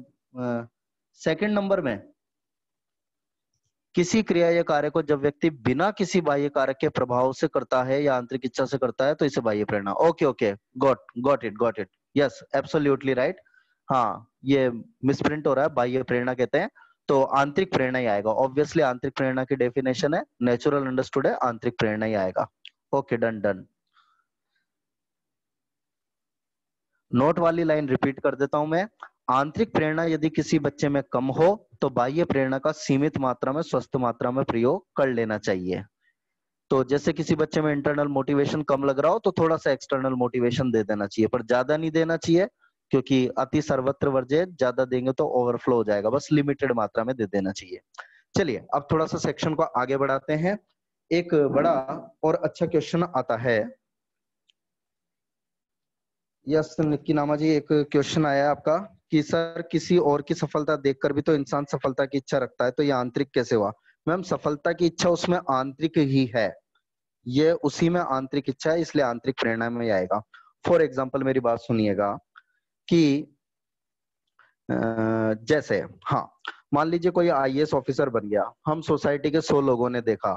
सेकंड नंबर में, किसी क्रिया या कार्य को जब व्यक्ति बिना किसी बाह्य कारक के प्रभाव से करता है या आंतरिक इच्छा से करता है तो इसे बाह्य प्रेरणा। Okay okay, got it, yes absolutely right. हाँ, ये मिसप्रिंट हो रहा है, बाह्य प्रेरणा कहते हैं, तो आंतरिक प्रेरणा ही आएगा। ऑब्वियसली आंतरिक प्रेरणा की डेफिनेशन है, नेचुरल अंडरस्टूड है, आंतरिक प्रेरणा ही आएगा। Okay, done done. नोट वाली लाइन रिपीट कर देता हूं मैं। आंतरिक प्रेरणा यदि किसी बच्चे में कम हो तो बाह्य प्रेरणा का सीमित मात्रा में, स्वस्थ मात्रा में प्रयोग कर लेना चाहिए। तो जैसे किसी बच्चे में इंटरनल मोटिवेशन कम लग रहा हो तो थोड़ा सा एक्सटर्नल मोटिवेशन दे देना चाहिए, पर ज्यादा नहीं देना चाहिए, क्योंकि अति सर्वत्र वर्ज्य, ज्यादा देंगे तो ओवरफ्लो हो जाएगा। बस लिमिटेड मात्रा में दे देना चाहिए। चलिए अब थोड़ा सा सेक्शन को आगे बढ़ाते हैं। एक बड़ा और अच्छा क्वेश्चन आता है। यस निक्की नामा जी, एक क्वेश्चन आया है आपका कि सर किसी और की सफलता देखकर भी तो इंसान सफलता की इच्छा रखता है, तो ये आंतरिक कैसे हुआ? मैम, सफलता की इच्छा उसमें आंतरिक ही है, ये उसी में आंतरिक इच्छा है, इसलिए आंतरिक प्रेरणा में ही आएगा। फॉर एग्जाम्पल मेरी बात सुनिएगा कि जैसे हाँ, मान लीजिए कोई आईएएस ऑफिसर बन गया, हम सोसाइटी के 100 लोगों ने देखा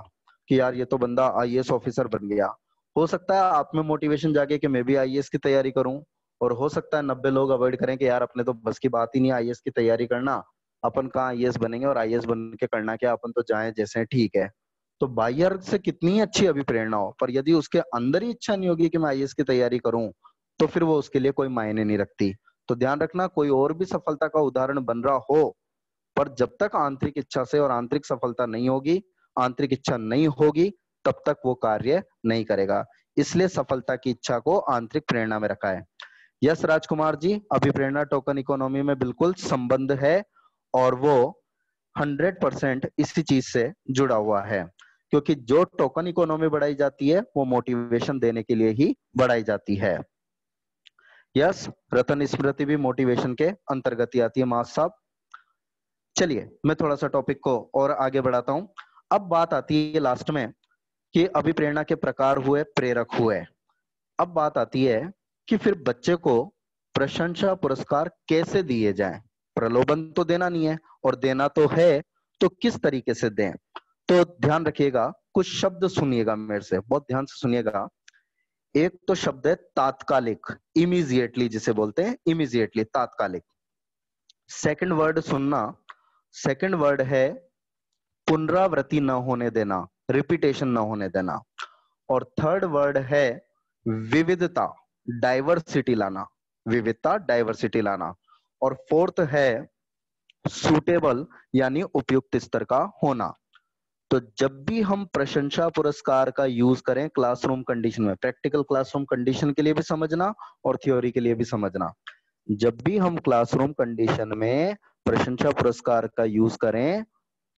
कि यार ये तो बंदा आईएएस ऑफिसर बन गया। हो सकता है आप में मोटिवेशन जागे कि मैं भी आईएएस की तैयारी करूं, और हो सकता है 90 लोग अवॉइड करें कि यार अपने तो बस की बात ही नहीं आईएएस की तैयारी करना, अपन कहाँ आईएएस बनेंगे, और आईएएस बन के करना क्या, अपन तो जाएं जैसे हैं, ठीक है। तो बाह्य से कितनी अच्छी अभिप्रेरणा हो, पर यदि उसके अंदर ही इच्छा नहीं होगी कि मैं आईएएस की तैयारी करूं, तो फिर वो उसके लिए कोई मायने नहीं रखती। तो ध्यान रखना, कोई और भी सफलता का उदाहरण बन रहा हो, पर जब तक आंतरिक इच्छा से और आंतरिक सफलता नहीं होगी, आंतरिक इच्छा नहीं होगी, तब तक वो कार्य नहीं करेगा। इसलिए सफलता की इच्छा को आंतरिक प्रेरणा में रखा है। Yes Rajkumar ji, अभिप्रेरणा token economy में बिल्कुल संबंध है, और वो 100% इसी चीज से जुड़ा हुआ है, क्योंकि जो टोकन इकोनॉमी बढ़ाई जाती है वो मोटिवेशन देने के लिए ही बढ़ाई जाती है। यस, रतन स्मृति भी मोटिवेशन के अंतर्गत ही आती है मास साहब। चलिए मैं थोड़ा सा टॉपिक को और आगे बढ़ाता हूं। अब बात आती है लास्ट में कि अभिप्रेरणा के प्रकार हुए, प्रेरक हुए। अब बात आती है कि फिर बच्चे को प्रशंसा पुरस्कार कैसे दिए जाएं। प्रलोभन तो देना नहीं है, और देना तो है, तो किस तरीके से दें। तो ध्यान रखिएगा, कुछ शब्द सुनिएगा मेरे से, बहुत ध्यान से सुनिएगा। एक तो शब्द है तात्कालिक, इमीजिएटली जिसे बोलते हैं, इमीजिएटली, तात्कालिक। सेकंड वर्ड सुनना, सेकंड वर्ड है पुनरावृत्ति न होने देना, रिपीटेशन न होने देना। और थर्ड वर्ड है विविधता, डाइवर्सिटी लाना, विविधता डाइवर्सिटी लाना। और फोर्थ है सूटेबल, यानी उपयुक्त स्तर का होना। तो जब भी हम प्रशंसा पुरस्कार का यूज करें क्लासरूम कंडीशन में, प्रैक्टिकल क्लासरूम कंडीशन के लिए भी समझना और थ्योरी के लिए भी समझना, जब भी हम क्लासरूम कंडीशन में प्रशंसा पुरस्कार का यूज करें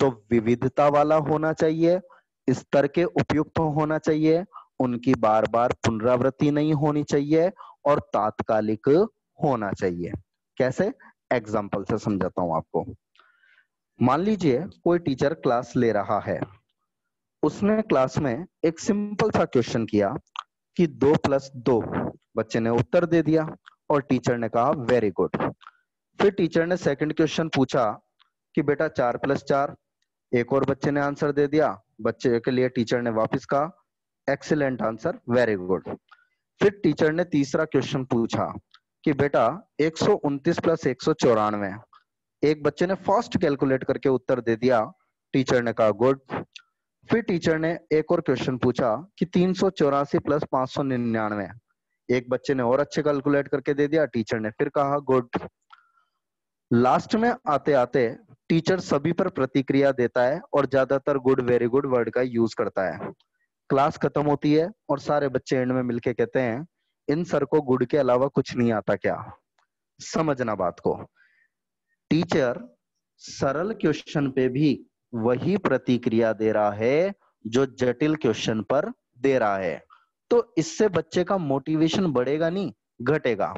तो विविधता वाला होना चाहिए, स्तर के उपयुक्त होना चाहिए, उनकी बार बार पुनरावृत्ति नहीं होनी चाहिए, और तात्कालिक होना चाहिए। कैसे, एग्जाम्पल से समझाता हूं आपको। मान लीजिए कोई टीचर क्लास ले रहा है, उसने क्लास में एक सिंपल सा क्वेश्चन किया कि 2+2, बच्चे ने उत्तर दे दिया और टीचर ने कहा वेरी गुड। फिर टीचर ने सेकंड क्वेश्चन पूछा कि बेटा 4+4, एक और बच्चे ने आंसर दे दिया, बच्चे के लिए टीचर ने वापस कहा एक्सीलेंट आंसर, वेरी गुड। फिर टीचर ने तीसरा क्वेश्चन पूछा कि बेटा 129+194, एक बच्चे ने फास्ट कैलकुलेट करके उत्तर दे दिया, टीचर ने कहा गुड। फिर टीचर ने एक और क्वेश्चन पूछा कि 384+599, एक बच्चे ने और अच्छे कैलकुलेट करके दे दिया, टीचर ने फिर कहा गुड। लास्ट में आते आते टीचर सभी पर प्रतिक्रिया देता है और ज्यादातर गुड, वेरी गुड वर्ड का यूज करता है। क्लास खत्म होती है और सारे बच्चे एंड में मिलके कहते हैं इन सर को गुड के अलावा कुछ नहीं आता क्या। समझना बात को, टीचर सरल क्वेश्चन पे भी वही प्रतिक्रिया दे रहा है जो जटिल क्वेश्चन पर दे रहा है। तो इससे बच्चे का मोटिवेशन बढ़ेगा नहीं, घटेगा।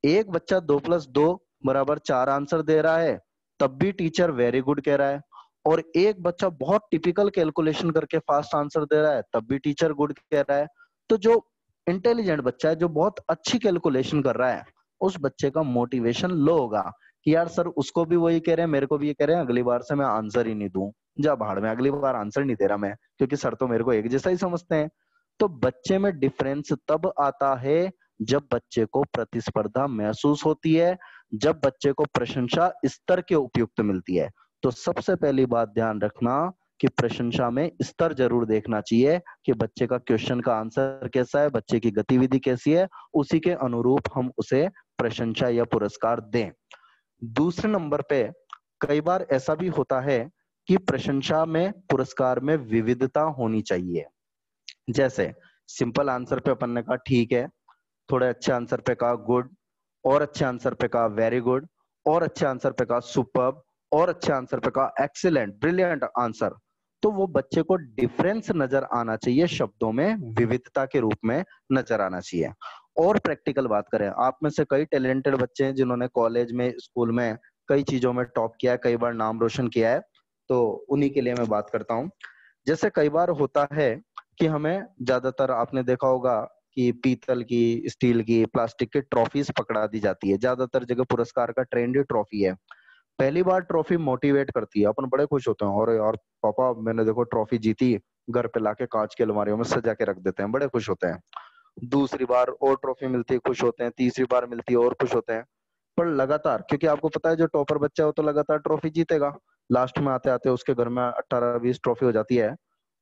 एक बच्चा 2+2=4 आंसर दे रहा है, तब भी टीचर वेरी गुड कह रहा है, और एक बच्चा बहुत टिपिकल कैलकुलेशन करके फास्ट आंसर दे रहा है, तब भी टीचर गुड कह रहा है। तो जो इंटेलिजेंट बच्चा है, जो बहुत अच्छी कैलकुलेशन कर रहा है, उस बच्चे का मोटिवेशन लो होगा कि यार सर उसको भी वही कह रहे हैं, मेरे को भी ये कह रहे हैं, अगली बार से मैं आंसर ही नहीं दूं, जा भाड़ में, अगली बार आंसर नहीं दे रहा मैं, क्योंकि सर तो मेरे को एक जैसा ही समझते हैं। तो बच्चे में डिफरेंस तब आता है जब बच्चे को प्रतिस्पर्धा महसूस होती है, जब बच्चे को प्रशंसा स्तर के उपयुक्त मिलती है। तो सबसे पहली बात ध्यान रखना कि प्रशंसा में स्तर जरूर देखना चाहिए कि बच्चे का क्वेश्चन का आंसर कैसा है, बच्चे की गतिविधि कैसी है, उसी के अनुरूप हम उसे प्रशंसा या पुरस्कार दें। दूसरे नंबर पे कई बार ऐसा भी होता है कि प्रशंसा में, पुरस्कार में विविधता होनी चाहिए। जैसे सिंपल आंसर पे अपन ने कहा ठीक है, थोड़े अच्छे आंसर पे कहा गुड, और अच्छे आंसर पे कहा वेरी गुड, और अच्छे आंसर पे कहा सुपर्ब, और अच्छे आंसर पे कहा एक्सीलेंट, ब्रिलियंट आंसर। तो वो बच्चे को डिफरेंस नजर आना चाहिए, शब्दों में विविधता के रूप में नजर आना चाहिए। और प्रैक्टिकल बात करें, आप में से कई टैलेंटेड बच्चे हैं जिन्होंने कॉलेज में, स्कूल में कई चीजों में टॉप किया है, कई बार नाम रोशन किया है, तो उन्हीं के लिए मैं बात करता हूँ। जैसे कई बार होता है कि हमें, ज्यादातर आपने देखा होगा की, पीतल की, स्टील की, प्लास्टिक की ट्रॉफीज पकड़ा दी जाती है। ज्यादातर जगह पुरस्कार का ट्रेंड ही ट्रॉफी है। पहली बार ट्रॉफी मोटिवेट करती है, अपन बड़े खुश होते हैं, और यार पापा मैंने देखो ट्रॉफी जीती, घर पे लाके कांच की अलमारियों में सजा के रख देते हैं, बड़े खुश होते हैं। दूसरी बार और ट्रॉफी मिलती है, खुश होते हैं। तीसरी बार मिलती है और खुश होते हैं। पर लगातार, क्योंकि आपको पता है जो टॉपर बच्चा है वो तो लगातार ट्रॉफी जीतेगा, लास्ट में आते आते उसके घर में 18-20 ट्रॉफी हो जाती है।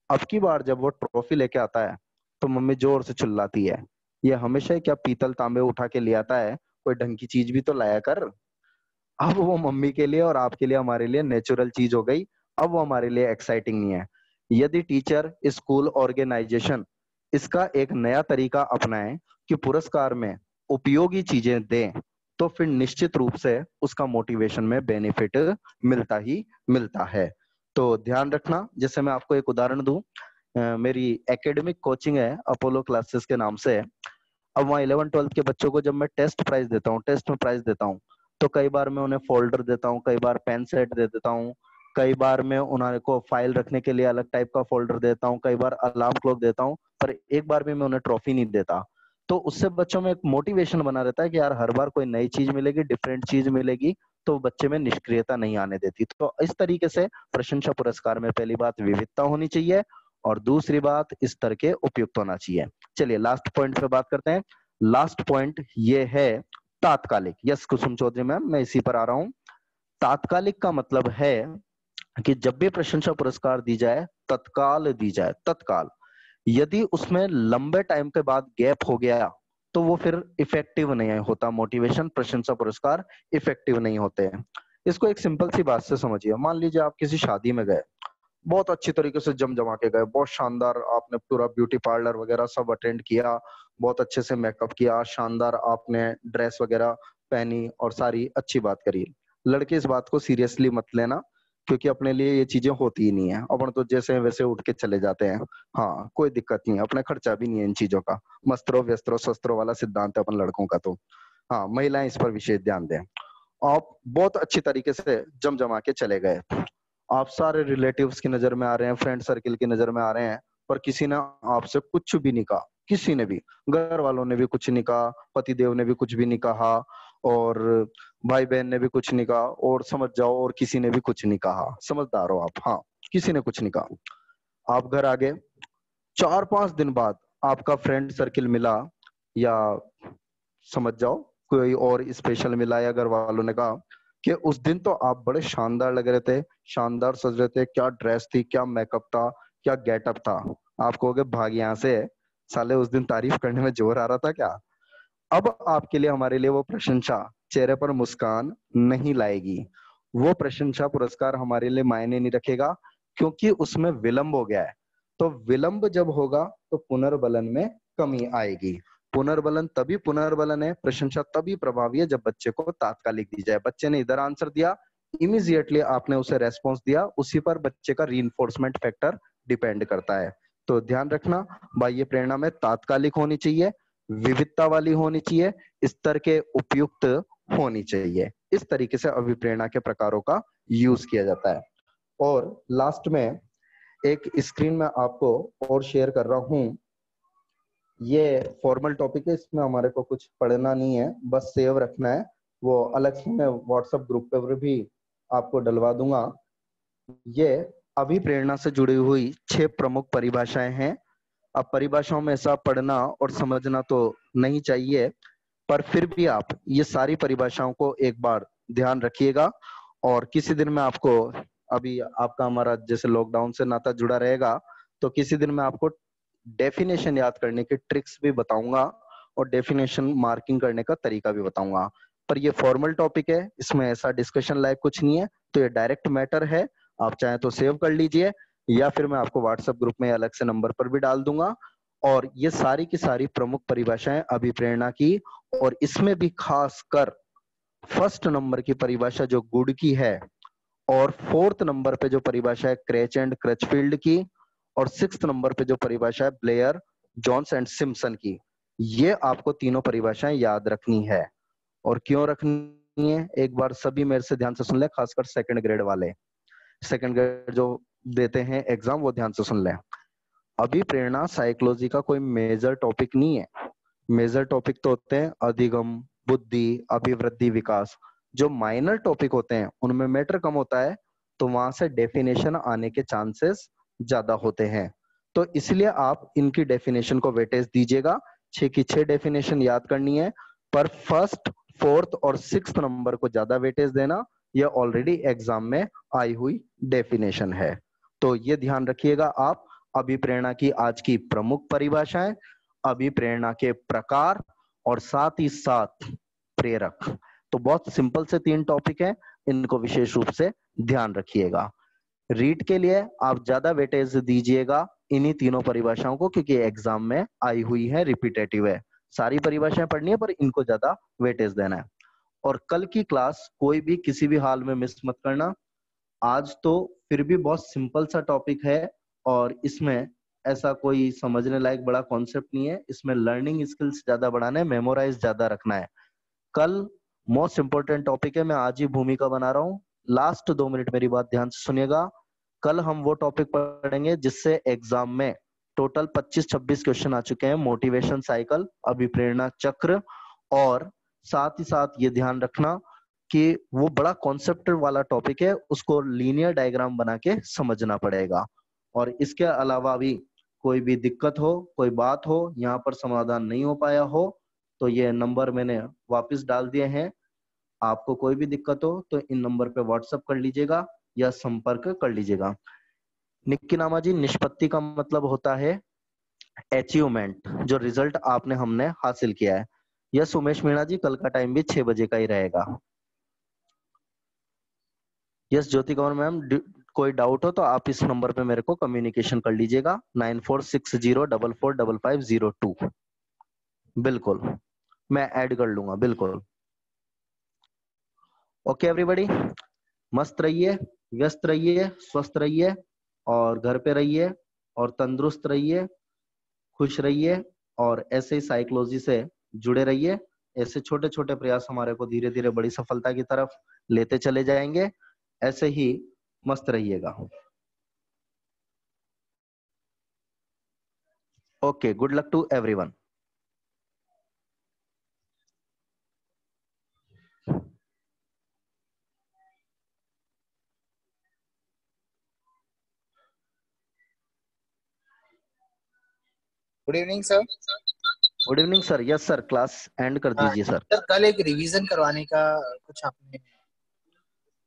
अब की बार जब वो ट्रॉफी लेके आता है तो मम्मी जोर से चिल्लाती है, ये हमेशा ही क्या पीतल तांबे उठा के ले आता है, कोई ढंग की चीज भी तो लाया कर। अब वो मम्मी के लिए और आपके लिए, हमारे लिए नेचुरल चीज हो गई। अब वो हमारे लिए एक्साइटिंग नहीं है। यदि टीचर, स्कूल, ऑर्गेनाइजेशन इसका एक नया तरीका अपनाए कि पुरस्कार में उपयोगी चीजें दें, तो फिर निश्चित रूप से उसका मोटिवेशन में बेनिफिट मिलता ही मिलता है। तो ध्यान रखना। जैसे मैं आपको एक उदाहरण दूं, मेरी एकेडमिक कोचिंग है अपोलो क्लासेस के नाम से। अब वहाँ 11-12 के बच्चों को जब मैं टेस्ट प्राइज देता हूँ, टेस्ट में प्राइज देता हूँ, तो कई बार मैं उन्हें फोल्डर देता हूँ, कई बार पेन सेट दे देता हूँ, कई बार मैं उन्हें को फाइल रखने के लिए अलग टाइप का फोल्डर देता हूँ, कई बार अलार्म क्लॉक देता हूँ, पर एक बार भी मैं उन्हें ट्रॉफी नहीं देता। तो उससे बच्चों में एक मोटिवेशन बना रहता है कि यार हर बार कोई नई चीज मिलेगी, डिफरेंट चीज मिलेगी, तो बच्चे में निष्क्रियता नहीं आने देती। तो इस तरीके से प्रशंसा पुरस्कार में पहली बात विविधता होनी चाहिए, और दूसरी बात स्तर के उपयुक्त होना चाहिए। चलिए लास्ट पॉइंट पे बात करते हैं। लास्ट पॉइंट ये है तात्कालिक। यस कुसुम चौधरी मैम, मैं इसी पर आ रहा हूं। तात्कालिक का मतलब है कि जब भी प्रशंसा पुरस्कार दी जाए, तत्काल दी जाए, तत्काल। यदि उसमें लंबे टाइम के बाद गैप हो गया तो वो फिर इफेक्टिव नहीं होता, मोटिवेशन प्रशंसा पुरस्कार इफेक्टिव नहीं होते हैं। इसको एक सिंपल सी बात से समझिए। मान लीजिए आप किसी शादी में गए, बहुत अच्छी तरीके से जम जमा के गए, बहुत शानदार, आपने पूरा ब्यूटी पार्लर वगैरह सब अटेंड किया, बहुत अच्छे से मेकअप किया, शानदार आपने ड्रेस वगैरह पहनी और सारी अच्छी बात करी। लड़के इस बात को सीरियसली मत लेना, क्योंकि अपने लिए ये चीजें होती ही नहीं है, अपन तो जैसे हैं वैसे उठ के चले जाते हैं। हाँ कोई दिक्कत नहीं है, अपना खर्चा भी नहीं है इन चीजों का। मस्त्रो व्यस्त्रो शस्त्रो वाला सिद्धांत है अपन लड़कों का। तो हाँ, महिलाएं इस पर विशेष ध्यान दें। आप बहुत अच्छी तरीके से जम जमा के चले गए, आप सारे रिलेटिव्स की नजर में आ रहे हैं, फ्रेंड सर्किल की नजर में आ रहे हैं, पर किसी ने आपसे कुछ भी नहीं कहा, किसी ने भी, घर वालों ने भी कुछ नहीं कहा, पति देव ने भी कुछ भी नहीं कहा, और भाई बहन ने भी कुछ नहीं कहा, और समझ जाओ और किसी ने भी कुछ नहीं कहा। समझदार हो आप, हाँ किसी ने कुछ नहीं कहा। आप घर आ गए, 4-5 दिन बाद आपका फ्रेंड सर्किल मिला, या समझ जाओ कोई और स्पेशल मिला, या घर वालों ने कहा कि उस दिन तो आप बड़े शानदार लग रहे थे, शानदार सज रहे थे, क्या ड्रेस थी, क्या मेकअप था, क्या गेटअप था। आप कहोगे भाग यहाँ से, साले उस दिन तारीफ करने में जोर आ रहा था क्या। अब आपके लिए, हमारे लिए वो प्रशंसा चेहरे पर मुस्कान नहीं लाएगी, वो प्रशंसा पुरस्कार हमारे लिए मायने नहीं रखेगा, क्योंकि उसमें विलंब हो गया है। तो विलंब जब होगा तो पुनर्बलन में कमी आएगी। पुनर्बलन तभी पुनर्बलन है, प्रशंसा तभी प्रभावी है जब बच्चे को तात्कालिक दी जाए। बच्चे ने इधर आंसर दिया, इमीडिएटली आपने उसे रेस्पॉन्स दिया, उसी पर बच्चे का रीइंफोर्समेंट फैक्टर डिपेंड करता है। तो ध्यान रखना, बाह्य प्रेरणा में तात्कालिक होनी चाहिए, विविधता वाली होनी चाहिए, स्तर के उपयुक्त होनी चाहिए। इस तरीके से अभिप्रेरणा के प्रकारों का यूज किया जाता है। और लास्ट में एक स्क्रीन में आपको और शेयर कर रहा हूं, ये फॉर्मल टॉपिक है, इसमें हमारे को कुछ पढ़ना नहीं है, बस सेव रखना है। वो अलग से मैं व्हाट्सएप ग्रुप पर भी आपको डलवा दूंगा। ये अभिप्रेरणा से जुड़ी हुई 6 प्रमुख परिभाषाएं हैं। अब परिभाषाओं में ऐसा पढ़ना और समझना तो नहीं चाहिए, पर फिर भी आप ये सारी परिभाषाओं को एक बार ध्यान रखिएगा। और किसी दिन मैं आपको, अभी आपका हमारा जैसे लॉकडाउन से नाता जुड़ा रहेगा, तो किसी दिन मैं आपको डेफिनेशन याद करने की ट्रिक्स भी बताऊंगा, और डेफिनेशन मार्किंग करने का तरीका भी बताऊंगा। पर ये फॉर्मल टॉपिक है, इसमें ऐसा डिस्कशन लायक कुछ नहीं है, तो ये डायरेक्ट मैटर है। आप चाहें तो सेव कर लीजिए, या फिर मैं आपको व्हाट्सएप ग्रुप में अलग से नंबर पर भी डाल दूंगा। और ये सारी की सारी प्रमुख परिभाषाएं अभिप्रेरणा की, और इसमें भी खास कर फर्स्ट नंबर की परिभाषा जो गुड की है, और फोर्थ नंबर पे जो परिभाषा है क्रेच एंड क्रचफील्ड की, और सिक्स्थ नंबर पे जो परिभाषा है ब्लेयर, जॉन्स एंड सिम्पसन की, ये आपको तीनों परिभाषाएं याद रखनी है। और क्यों रखनी है, एक बार सभी मेरे से ध्यान से सुन ले, खासकर सेकंड ग्रेड वाले, सेकंड ग्रेड जो देते हैं एग्जाम, वो ध्यान से सुन लें। अभिप्रेरणा साइकोलॉजी का कोई मेजर टॉपिक नहीं है। मेजर टॉपिक तो होते हैं अधिगम, बुद्धि, अभिवृद्धि, विकास। जो माइनर टॉपिक होते हैं उनमें मैटर कम होता है, तो वहां से डेफिनेशन आने के चांसेस ज्यादा होते हैं। तो इसलिए आप इनकी डेफिनेशन को वेटेज दीजिएगा। 6 की 6 डेफिनेशन याद करनी है, पर फर्स्ट, फोर्थ और सिक्स्थ नंबर को ज्यादा वेटेज देना। यह ऑलरेडी एग्जाम में आई हुई डेफिनेशन है, तो ये ध्यान रखिएगा आप। अभिप्रेरणा की आज की प्रमुख परिभाषाएं, अभिप्रेरणा के प्रकार, और साथ ही साथ प्रेरक। तो बहुत सिंपल से 3 टॉपिक हैं, इनको विशेष रूप से ध्यान रखिएगा। रीड के लिए आप ज्यादा वेटेज दीजिएगा इन्हीं तीनों परिभाषाओं को, क्योंकि एग्जाम में आई हुई है, रिपीटेटिव है। सारी परिभाषाएं पढ़नी है, पर इनको ज्यादा वेटेज देना है। और कल की क्लास कोई भी किसी भी हाल में मिस मत करना। आज तो फिर भी बहुत सिंपल सा टॉपिक है, और इसमें ऐसा कोई समझने लायक बड़ा कॉन्सेप्ट नहीं है। इसमें लर्निंग स्किल्स ज्यादा बढ़ाना है, मेमोराइज ज्यादा रखना है। कल मोस्ट इंपोर्टेंट टॉपिक है, मैं आज ही भूमिका बना रहा हूँ। लास्ट 2 मिनट मेरी बात ध्यान से सुनिएगा। कल हम वो टॉपिक पढ़ेंगे जिससे एग्जाम में टोटल 25-26 क्वेश्चन आ चुके हैं। मोटिवेशन साइकिल, अभिप्रेरणा चक्र, और साथ ही साथ ये ध्यान रखना कि वो बड़ा कॉन्सेप्ट वाला टॉपिक है, उसको लीनियर डायग्राम बना के समझना पड़ेगा। और इसके अलावा भी कोई भी दिक्कत हो, कोई बात हो, यहाँ पर समाधान नहीं हो पाया हो, तो ये नंबर मैंने वापस डाल दिए हैं। आपको कोई भी दिक्कत हो तो इन नंबर पे व्हाट्सएप कर लीजिएगा या संपर्क कर लीजिएगा। निक्की नामा जी, निष्पत्ति का मतलब होता है अचीवमेंट, जो रिजल्ट आपने हमने हासिल किया है। यस उमेश मीणा जी, कल का टाइम भी 6 बजे का ही रहेगा। यस ज्योति कौर मैम, कोई डाउट हो तो आप इस नंबर पे मेरे को कम्युनिकेशन कर लीजिएगा, 9460445502। बिल्कुल, मैं ऐड कर लूंगा, बिल्कुल। ओके एवरीबॉडी, मस्त रहिए, व्यस्त रहिए, स्वस्थ रहिए, और घर पे रहिए, और तंदुरुस्त रहिए, खुश रहिए, और ऐसे ही साइकोलॉजी से जुड़े रहिए। ऐसे छोटे छोटे प्रयास हमारे को धीरे धीरे बड़ी सफलता की तरफ लेते चले जाएंगे। ऐसे ही मस्त रहिएगा। Okay, good luck to everyone. Good evening sir. Good evening sir. Yes sir, class end कर दीजिए सर। सर कल एक रिवीजन करवाने का कुछ आपने।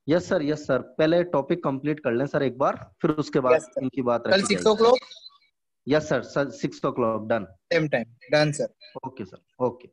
यस सर, यस सर, पहले टॉपिक कंप्लीट कर लें सर एक बार, फिर उसके बाद यस सर, इनकी बात कल रखी 6 जाएगी। o'clock yes sir, 6 o'clock done. Same time done sir. Okay sir, okay.